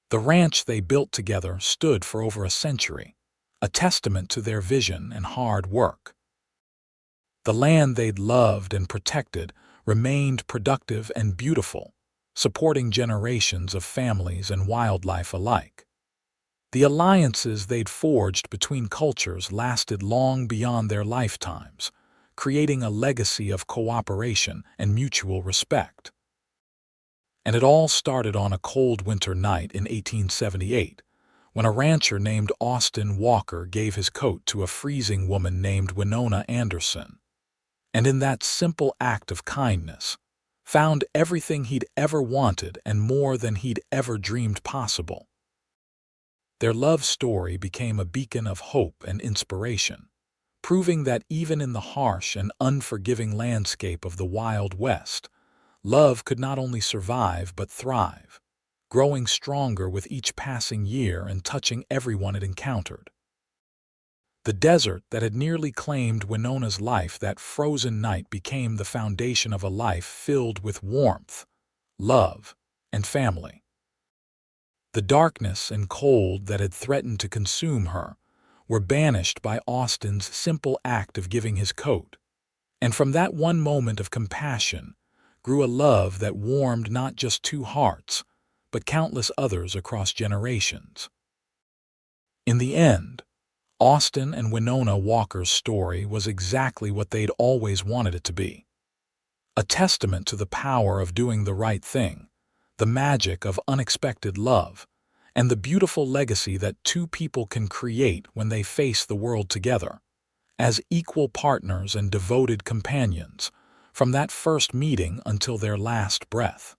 Speaker 1: The ranch they built together stood for over a century, a testament to their vision and hard work. The land they'd loved and protected remained productive and beautiful, supporting generations of families and wildlife alike. The alliances they'd forged between cultures lasted long beyond their lifetimes, creating a legacy of cooperation and mutual respect. And it all started on a cold winter night in 1878, when a rancher named Austin Walker gave his coat to a freezing woman named Winona Anderson. And in that simple act of kindness, found everything he'd ever wanted and more than he'd ever dreamed possible. Their love story became a beacon of hope and inspiration, proving that even in the harsh and unforgiving landscape of the Wild West, love could not only survive but thrive, growing stronger with each passing year and touching everyone it encountered. The desert that had nearly claimed Winona's life that frozen night became the foundation of a life filled with warmth, love, and family. The darkness and cold that had threatened to consume her were banished by Austin's simple act of giving his coat, and from that one moment of compassion grew a love that warmed not just 2 hearts, but countless others across generations. In the end, Austin and Winona Walker's story was exactly what they'd always wanted it to be. A testament to the power of doing the right thing, the magic of unexpected love, and the beautiful legacy that 2 people can create when they face the world together, as equal partners and devoted companions, from that first meeting until their last breath.